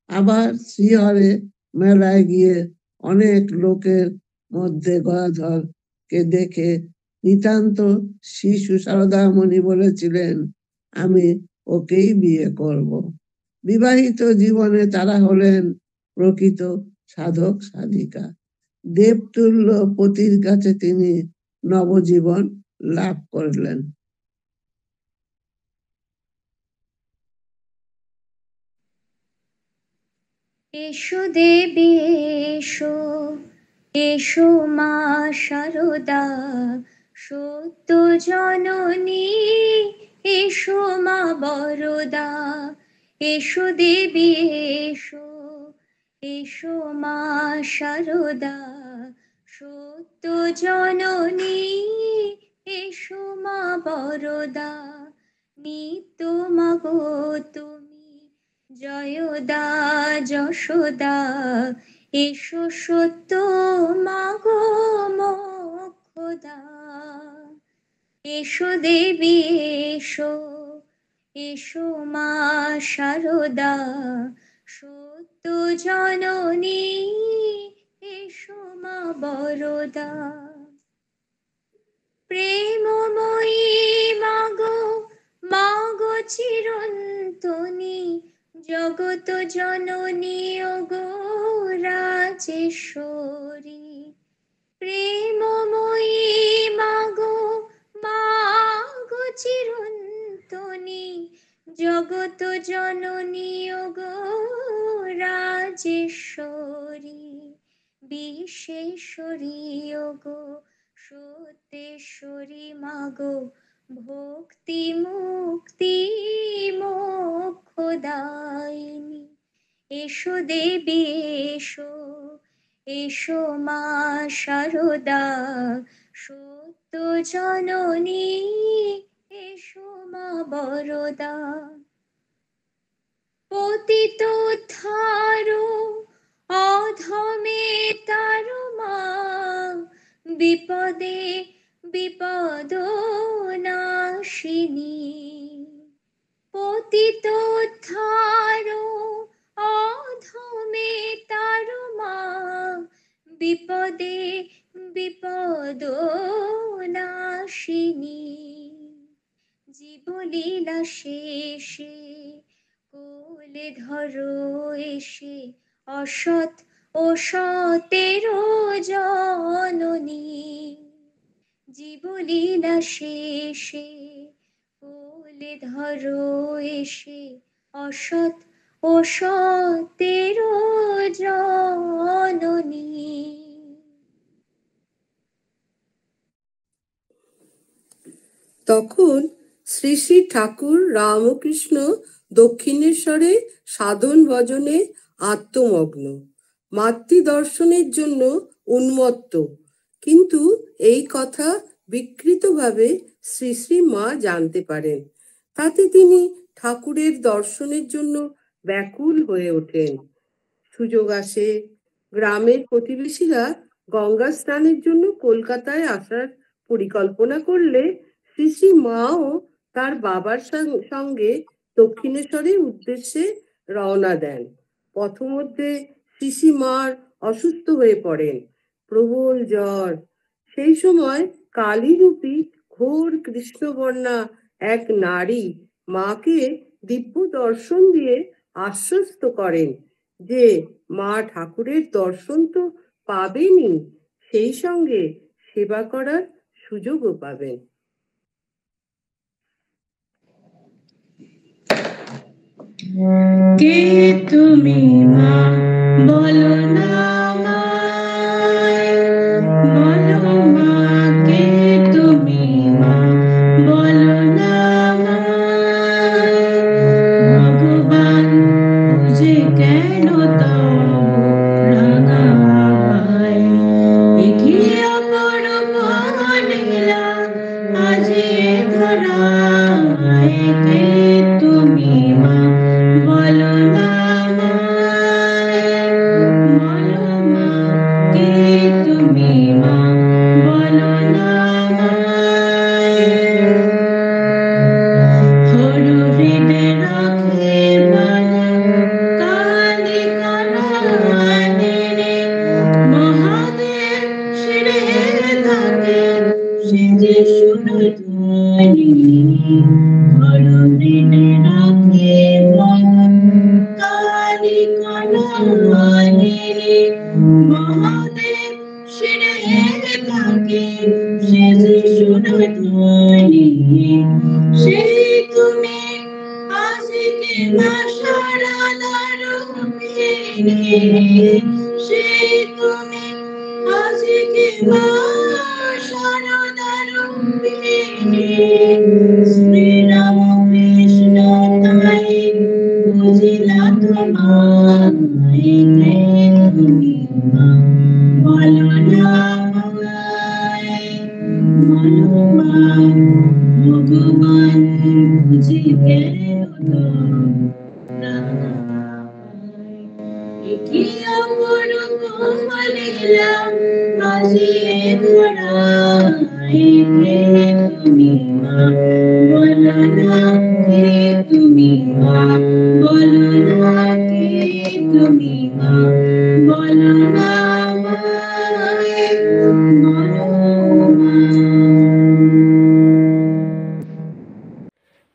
আবার শ্রীহরে মেলায় গিয়ে অনেক লোকের মধ্যে গদাধরকে দেখে নিতান্ত শিশু সারদামণি বলেছিলেন, আমি ওকেই বিয়ে করব। বিবাহিত জীবনে তারা হলেন প্রকৃত সাধক সাধিকা। দেবতুল্য পতির কাছে তিনি নবজীবন লাভ করলেন। এসো দেবী এসো, এসো মা শারদা সত্য জননী, এসো মা বরদা। এসো দেবী এসো, এসো মা শারদা সত্য জননী, এসো মা বরদা। নিত্য মাগো তুমি জয়দা যশোদা, এসো সত্য মাগো মোক্ষদা। এসো দেবী এসো, এসো মা শারদা সত্য জননী, এসো মা বরদা। প্রেমময়ী মাগো, মাগো চিরন্তনী, জগত জননী ওগো রাজেশ্বরী। প্রেমময়ী মাগো, মাগো চিরন্তনী, জগত জননী ওগো রাজেশ্বরী। বিশ্বেশ্বরী ওগো সত্যেশ্বরী মাগো, ভক্তি মুক্তি মোক্ষদায়িনী। এসো দেবী এসো, এসো মা শারদা সত্য জননী, এসো মা বরদা। পতিত উদ্ধারো অধমে তারো মা, বিপদে বিপদ নাশিনী। পতিত উদ্ধারো অধমে তারো মা, বিপদে বিপদ নাশিনী। জীবলীলা শেষে কোলে ধরো এসে, অসৎ ও সতেরো জননী। জীবলীলা শেষে কোলে ধরো এসে, অসৎ ও সতেরো জননী। তখন শ্রী শ্রী ঠাকুর রামকৃষ্ণ দক্ষিণেশ্বরে সাধন ভজনে আত্মমগ্ন, মাতৃ দর্শনের জন্য উন্মত্ত। কিন্তু এই কথা বিকৃতভাবে শ্রী শ্রী মা জানতে পারেন। তাতে তিনি ঠাকুরের দর্শনের জন্য ব্যাকুল হয়ে ওঠেন। সুযোগ আসে, গ্রামের প্রতিবেশীরা গঙ্গা স্নানের জন্য কলকাতায় আসার পরিকল্পনা করলে শ্রী শ্রী মাও তার বাবার সঙ্গে দক্ষিণেশ্বরের উদ্দেশ্যে রওনা দেন। পথমধ্যে শ্রী শ্রী মার অসুস্থ হয়ে পড়েন, প্রবল জ্বর। সেই সময় কালীরূপী ঘোর কৃষ্ণবর্ণা এক নারী মাকে দিব্য দর্শন দিয়ে আশ্বস্ত করেন যে মা ঠাকুরের দর্শন তো পাবেনই, সেই সঙ্গে সেবা করার সুযোগও পাবেন। কে তুমি মা বলো না আমায়, বলো মা কে তুমি মা বলো না আমায়। ভগবান বুঝে কেন তব রাঙা পায়, একি অপরূপ লীলা আজি ধরায়। কে তুমি মা বলো না আমায়, বলো মা কে তুমি মা বলো না আমায়। হরু হৃদে রাখে বলে কালী কানানে, মহাদেব শিরে থাকে সেজে শুনো ধ্বনি। হরু হৃদে রাখে বলে কালী কানানে, মহাদেব শিরে থাকে সেজে শুনো ধ্বনি। সেই তুমি আজি মা সারদা রূপিণী, সেই তুমি আজকে মা সারদা রূপিণী। শ্রীরাম কৃষ্ণ তাই বুঝিলা তোমায়, কে তুমি মা বলো না আমায়, বলো মা ভগবান বুঝিবে কি অপরূপ লীলা বাজিয়ে ধরায়, কে তুমি মা বলো না, কে তুমি মা বলো না, কে তুমি মা বলো না আমায়, বলো মা।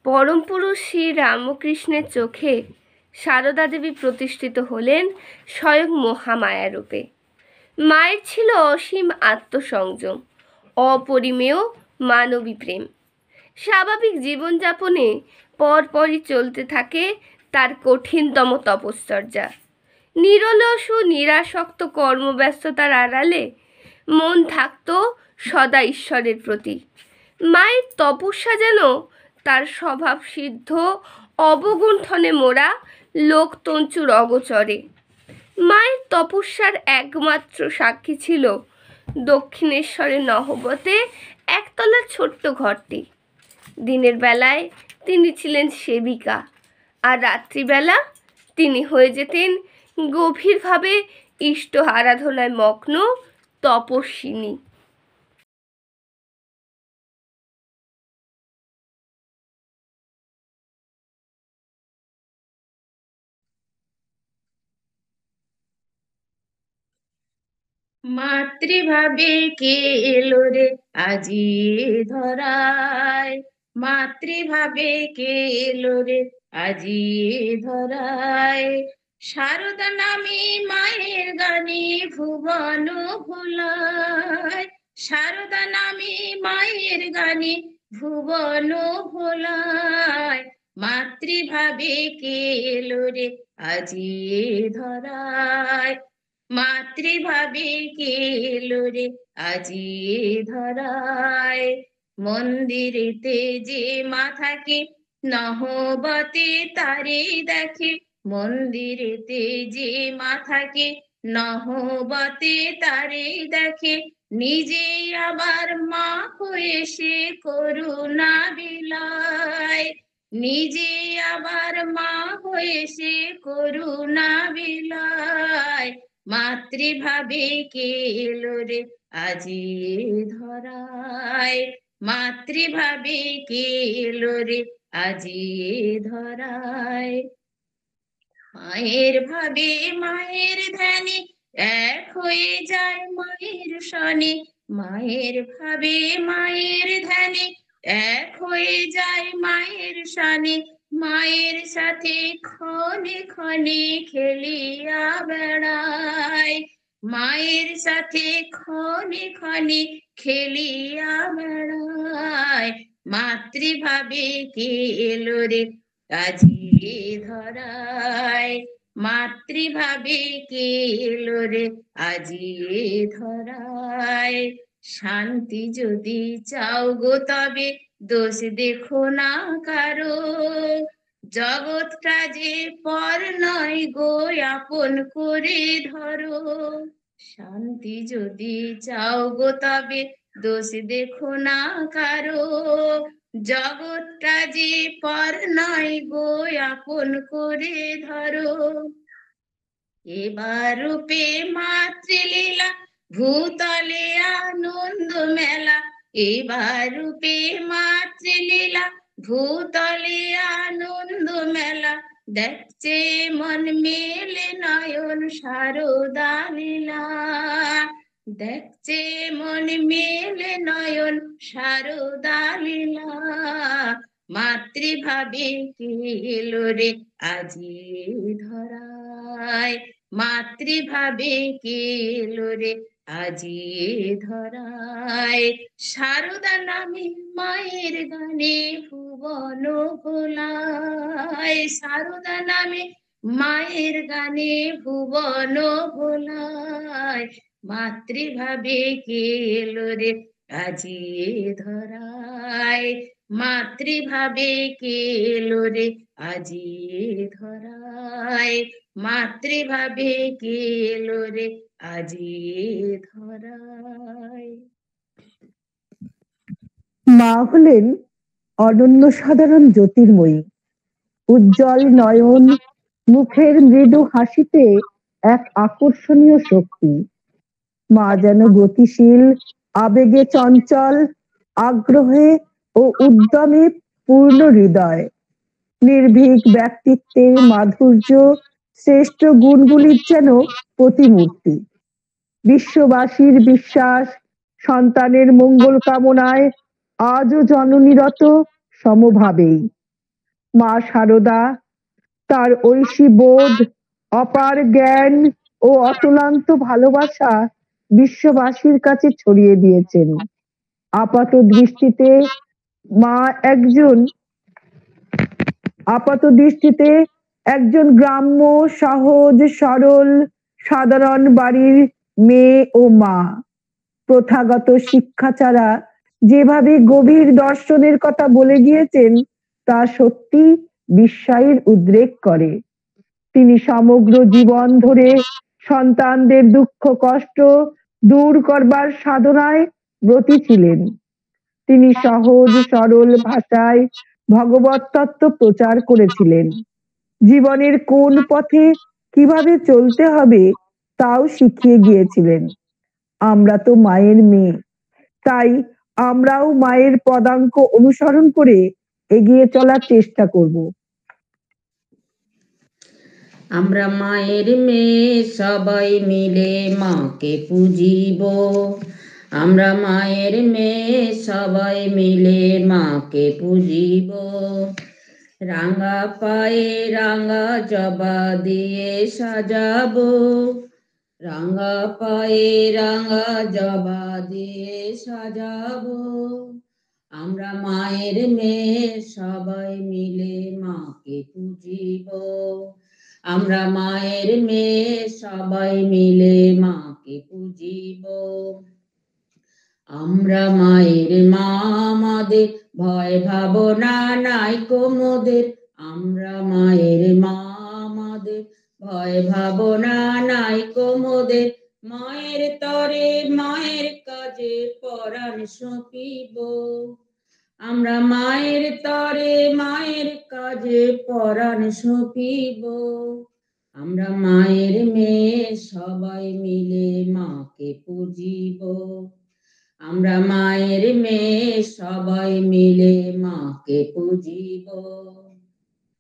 পরম পুরুষ শ্রী রামকৃষ্ণের চোখে সারদা দেবী প্রতিষ্ঠিত হলেন স্বয়ং মহামায়া রূপে। মায়ের ছিল অসীম আত্মসংযম, অপরিমেয় মানবী প্রেম। স্বাভাবিক জীবনযাপনে পরপরই চলতে থাকে তার কঠিনতম তপশ্চর্যা। নিরলস ও নিরাসক্ত কর্মব্যস্ততার আড়ালে মন থাকত সদা ঈশ্বরের প্রতি। মায়ের তপস্যা যেন তার স্বভাব সিদ্ধ অবগুণ্ঠনে মোড়া লোকতঞ্চুর অগোচরে। মায়ের তপস্যার একমাত্র সাক্ষী ছিল দক্ষিণেশ্বরের নহবতে একতলার ছোট্ট ঘরটি। দিনের বেলায় তিনি ছিলেন সেবিকা, আর রাত্রিবেলা তিনি হয়ে যেতেন গভীরভাবে ইষ্ট আরাধনায় মগ্ন তপস্বিনী। মাতৃভাবে কে এলো রে আজি ধরায়, মাতৃভাবে কে এলো রে আজি ধরায়। শারদা নামে মায়ের গানে ভুবন ভোলায়, শারদা নামে মায়ের গানে ভুবন ভোলায়। মাতৃভাবে কে এলো রে আজি ধরায়, মাতৃভাবে কে এলো রে আজি ধরায়। মন্দিরেতে যে মা থাকে নহবতে তারে দেখে, মন্দিরেতে যে মা থাকে নহবতে তারে দেখে। নিজে আবার মা হয়ে সে করুণা বিলায়, নিজে আবার মা হয়ে সে করুণা বিলায়। মাতৃভাবে কে এলো রে আজি ধরায়, মাতৃভাবে কে এলো রে আজি ধরায়। মায়ের ভাবে মায়ের ধ্যানে এক হয়ে যায় মায়ের শনে, মায়ের ভাবে মায়ের ধ্যানে এক হয়ে যায় মায়ের শনে। মায়ের সাথে ক্ষণে ক্ষণে খেলিয়া বেড়ায়, মায়ের সাথে ক্ষণে ক্ষণে খেলিয়া বেড়ায়। মাতৃভাবে কে এলো রে আজি ধরায়, মাতৃভাবে কে এলো রে আজি ধরায়। শান্তি যদি চাও গো তবে দোষ দেখো না কারো, জগৎটা যে পর নয় গো আপন করে ধরো। শান্তি যদি চাও গো তবে দোষ দেখো না কারো, জগৎটা যে পর নয় গো আপন করে ধরো। এবার রূপে মাতৃলীলা ভূতলে আনন্দ মেলা, এবার রূপে মাতৃলীলা ভূতলে আনন্দ মেলা। দেখছে মন মেলে নয়ন শারদা লীলা, দেখছে মন মেলে নয়ন শারদা লীলা। মাতৃভাবে কে এলো রে আজি ধরায়, মাতৃভাবে কে এলো রে আজি এ ধরায়। সারদা নামে মায়ের গানে ভুবন ভোলায়, সারদা নামে মায়ের গানে ভুবন ভোলায়। মাতৃভাবে কে এলো রে আজি এ ধরায়, মাতৃভাবে কে এলো রে আজি এ ধরায়, মাতৃভাবে কে এলো রে আজি এ ধরায়। মা হলেন অনন্য সাধারণ জ্যোতির্ময়ী, উজ্জ্বল নয়ন, মুখের মৃদু হাসিতে এক আকর্ষণীয় শক্তি। মা যেন গতিশীল, আবেগে চঞ্চল, আগ্রহে ও উদ্যমে পূর্ণ হৃদয়। নির্ভীক ব্যক্তিত্বের মাধুর্য, শ্রেষ্ঠ গুণগুলির যেন প্রতিমূর্তি। বিশ্ববাসীর বিশ্বাস, সন্তানের মঙ্গল কামনায় আজও জননীরত সমভাবেই। মা শারদা তার ঐশী বোধ, অপার জ্ঞান ও অতুলান্ত ভালোবাসা বিশ্ববাসীর কাছে ছড়িয়ে দিয়েছেন। আপাত দৃষ্টিতে মা একজন গ্রাম্য, সহজ সরল সাধারণ বাড়ির মেয়ে ও মা। প্রথাগত শিক্ষা ছাড়া যেভাবে গভীর দর্শনের কথা বলে গিয়েছেন তা সত্যি বিস্ময়ের উদ্রেক করে। তিনি সমগ্র জীবন ধরে সন্তানদের দুঃখ কষ্ট দূর করবার সাধনায় ব্রতী ছিলেন। তিনি সহজ সরল ভাষায় ভগবত তত্ত্ব প্রচার করেছিলেন। জীবনের কোন পথে কিভাবে চলতে হবে তাও শিখিয়ে গিয়েছিলেন। আমরা তো মায়ের মেয়ে, তাই আমরাও মায়ের পদাঙ্ক অনুসরণ করে এগিয়ে চলার চেষ্টা করব। আমরা মায়ের মেয়ে, সবাই মিলে মাকে পুজিব। আমরা মায়ের মেয়ে, সবাই মিলে মাকে পুজিব। রাঙা পায়ে রাঙা জবা দিয়ে সাজাবো, রাঙা পায়ে রাঙা জবা দিয়ে সাজাবো। আমরা মায়ের মেয়ে, সবাই মিলে মাকে পুজিব। আমরা মায়ের মেয়ে, সবাই মিলে মাকে পুজিব। আমরা মায়ের মা, আমাদের ভয় ভাবনা নাই কোমদের। আমরা মায়ের মা, আমাদের ভয় ভাবনা নাই কোমদের। মায়ের তরে মায়ের কাজে পরাণ সঁপিব। আমরা মায়ের তরে মায়ের কাজে পরাণ সঁপিব। আমরা মায়ের মেয়ে, সবাই মিলে মাকে পুজিব। আমরা মায়ের মেয়ে, সবাই মিলে মাকে পুজিব।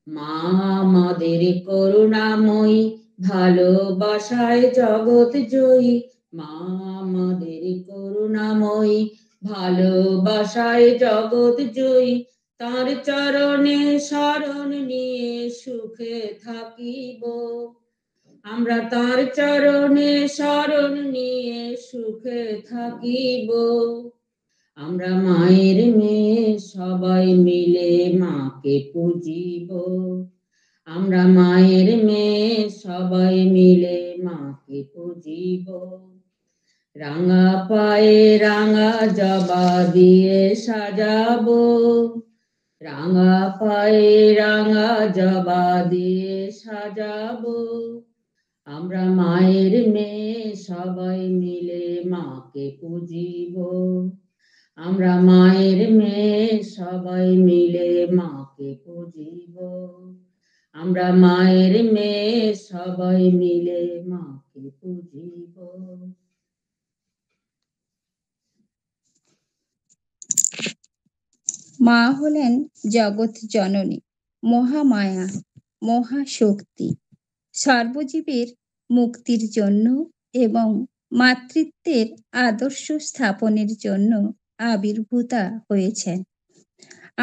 মা আমাদের করুণাময়ী, ভালোবাসায় জগৎ জয়ী। মা আমাদের করুণাময়ী, ভালোবাসায় জগৎ জয়ী। তার চরণে শরণ নিয়ে সুখে থাকিব। আমরা তার চরণে শরণ নিয়ে সুখে থাকিব। আমরা মায়ের মেয়ে, সবাই মিলে মাকে পুজিব। আমরা মায়ের মেয়ে, সবাই মিলে মাকে পুজিব। রাঙা পায়ে রাঙা জবা দিয়ে সাজাবো, রাঙা পায়ে রাঙা জবা দিয়ে সাজাবো। আমরা মায়ের মেয়ে, সবাই মিলে মাকে পুজিব। আমরা মায়ের মেয়ে, সবাই মিলে মাকে পুজিব। আমরা মায়ের মেয়ে, সবাই মিলে মাকে পুজিব। মা হলেন জগৎ জননী, মহামায়া, মহাশক্তি, সর্বজীবের মুক্তির জন্য এবং মাতৃত্বের আদর্শ স্থাপনের জন্য আবির্ভূতা হয়েছেন।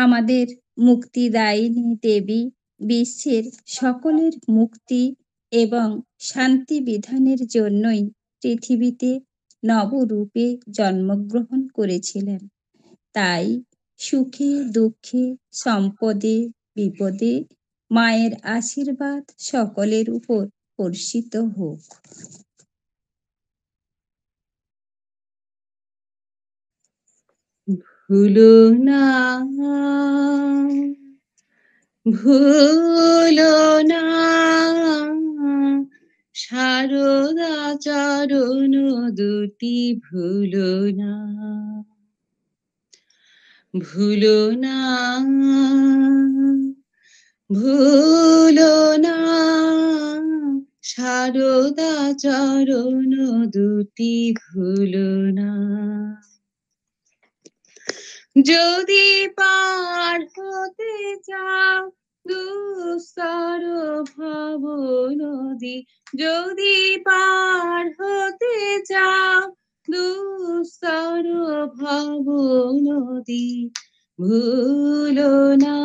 আমাদের মুক্তিদায়িনী দেবী বিশ্বের সকলের মুক্তি এবং শান্তি বিধানের জন্যই পৃথিবীতে নবরূপে জন্মগ্রহণ করেছিলেন। তাই সুখে দুঃখে সম্পদে বিপদে মায়ের আশীর্বাদ সকলের উপর বর্ষিত হোক। ভুলো না, ভুলো না, সারদা চরণ দুটি ভুলো না, ভুলো না, ভুলো না, সারদা চরণ দুটি ভুলো না। যদি পার হতে চাও দুস্তর ভব নদী, যদি পার হতে চাও দুস্তর ভব নদী, ভুলো না,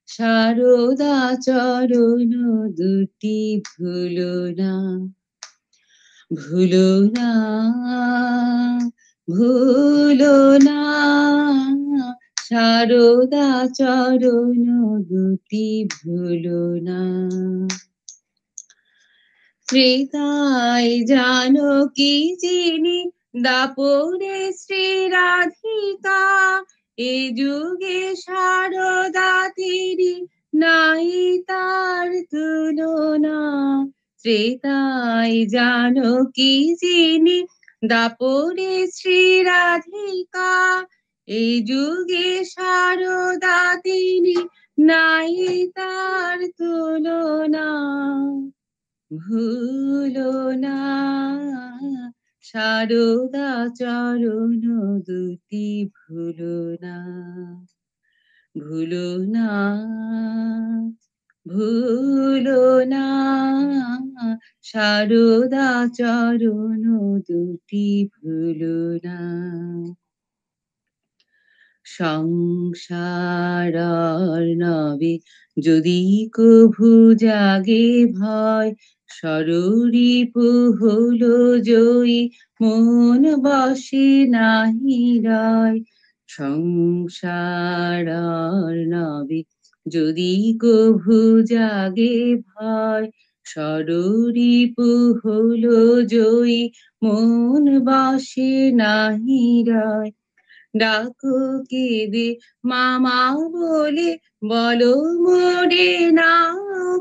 সারদা চরণ দুটি ভুলো না, ভুলো না, ভুলো না, সারদা চরণ দুটি ভুলো না। ত্রেতায় জানকী যিনি, দাপরে শ্রী রাধিকা, এ যুগে সারদা তিনি, নাই তার তুলনা। ত্রেতায় জানকী যিনি, দাপরে শ্রী রাধিকা, এই যুগে সারদা তিনি, নাই তার তুলনা। ভুলো না, সারদা চরণ দুটি ভুলো না, ভুলো না, ভুলো না, সারদা চরণ দুটি ভুলো না। সংসার নবে যদি কভু জাগে ভয়, সররিপু হলো জয়ী, মন বসে নাহি রয়। সংসার নবে যদি কভু জাগে ভয়, সররিপু হলো জয়ী, মন বসে নাহি রয়। ডাকো কেঁদে মামা বলে, বলো মোরে নাও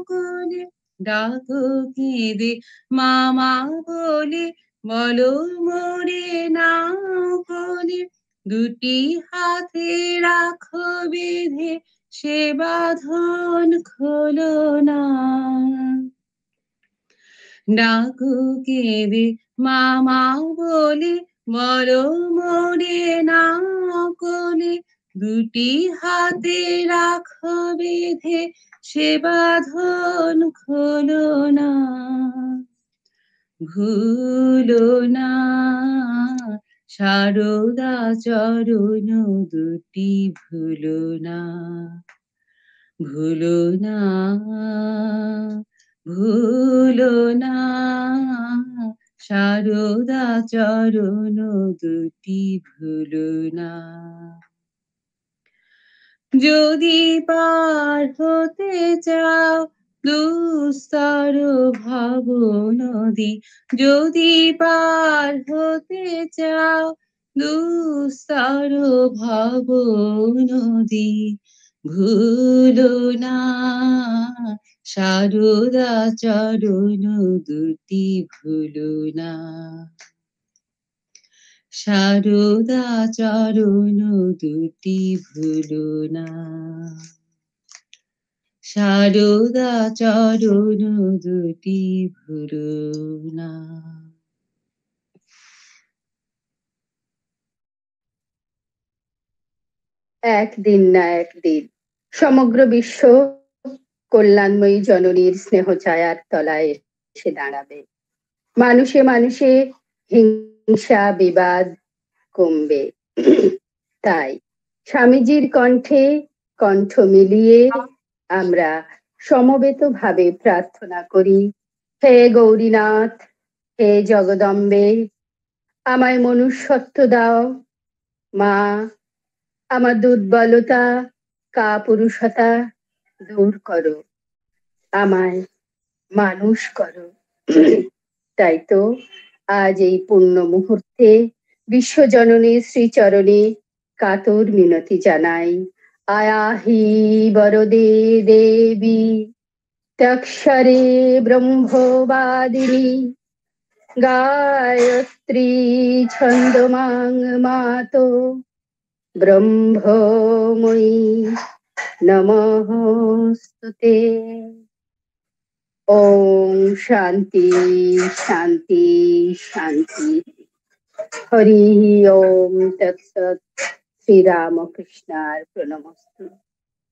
কোলে, ডাকো কেঁদে মামা বলে, বলো মোরে নাও কোলে, দুটি হাতে রাখো বেঁধে, সে বাঁধন খোলো না। ডাকো কেঁদে মামা বলে, বলো মোরে নাও কোলে, দুটি হাতে রাখো বেঁধে, সে বাঁধন খোলো না। ভুলো না, সারদা চরণ দুটি ভুলো না, ভুলো না, ভুলো না, সারদা চরণ দুটি ভুলো না। যদি পার হতে চাও দুস্তর ভব নদী, যদি পার হতে চাও দুস্তর ভব নদী, ভুলো না, সারদা চরণ দুটি ভুলো না, সারদা চরণ দুটি ভুলো না, সারদা চরণ দুটি ভুলো না। একদিন না একদিন সমগ্র বিশ্ব কল্যাণময়ী জননীর স্নেহ ছায়ার তলায় এসে দাঁড়াবে। মানুষে মানুষে হিংসা বিবাদ কমবে। তাই স্বামীজির কণ্ঠে কণ্ঠ মিলিয়ে আমরা সমবেত ভাবে প্রার্থনা করি, হে গৌরীনাথ, হে জগদম্বে, আমায় মনুষ্যত্ব দাও মা, আমার দুর্বলতা কাপুরুষতা দূর করো, আমায় মানুষ করো। তাই তো আজ এই পূর্ণ মুহূর্তে বিশ্বজননীর শ্রীচরণে কাতর মিনতি জানাই। আয়াহি বরদে দেবী তক্ষরে ব্রহ্মবাদিনী গায়ত্রী ছন্দমাং মাতো ব্রহ্মময়ী নমস্তুতে। ওম শান্তি শান্তি শান্তি। হরি ওম তৎসৎ। শ্রীরামকৃষ্ণার প্রণমস্তু।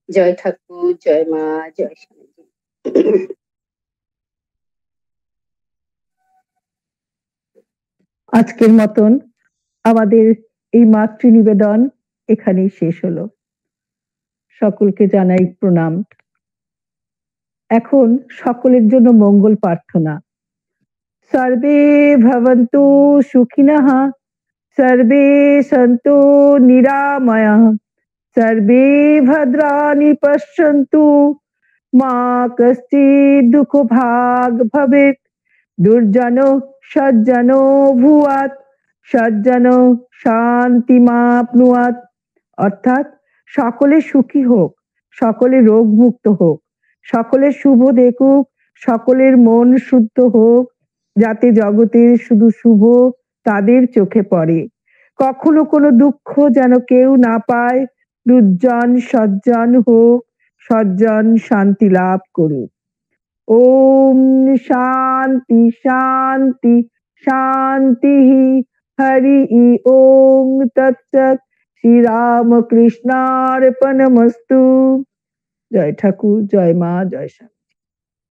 জয় ঠাকুর, জয় মা, জয় স্বামীজি। আজকের মতন আমাদের এই মাতৃ নিবেদন এখানেই শেষ হলো। সকলকে জানাই প্রণাম। এখন সকলের জন্য মঙ্গল প্রার্থনা। সর্বে ভবন্তু সুখিনঃ, সর্বে সন্তু নিরাময়াঃ, সর্বে ভদ্রাণি পশ্যন্তু, মা কশ্চিৎ দুঃখভাগ ভবেৎ। দুর্জনো সজ্জনো ভূয়াৎ, সজ্জনো শান্তিমাপ্নুয়াৎ। অর্থাৎ সকলে সুখী হোক, সকলে রোগ মুক্ত হোক, সকলের শুভ দেখুক, সকলের মন শুদ্ধ হোক, যাতে জগতের শুধু শুভ তাদের চোখে পড়ে। কখনো কোনো দুঃখ যেন কেউ না পায়। দুর্জন সজ্জন হোক, সজ্জন শান্তি লাভ করুক। ওম শান্তি শান্তি শান্তি। হরি ওম তৎসৎ। শ্রীরামকৃষ্ণার্পণমস্তু। জয় ঠাকুর, জয় মা, জয় স্বামী।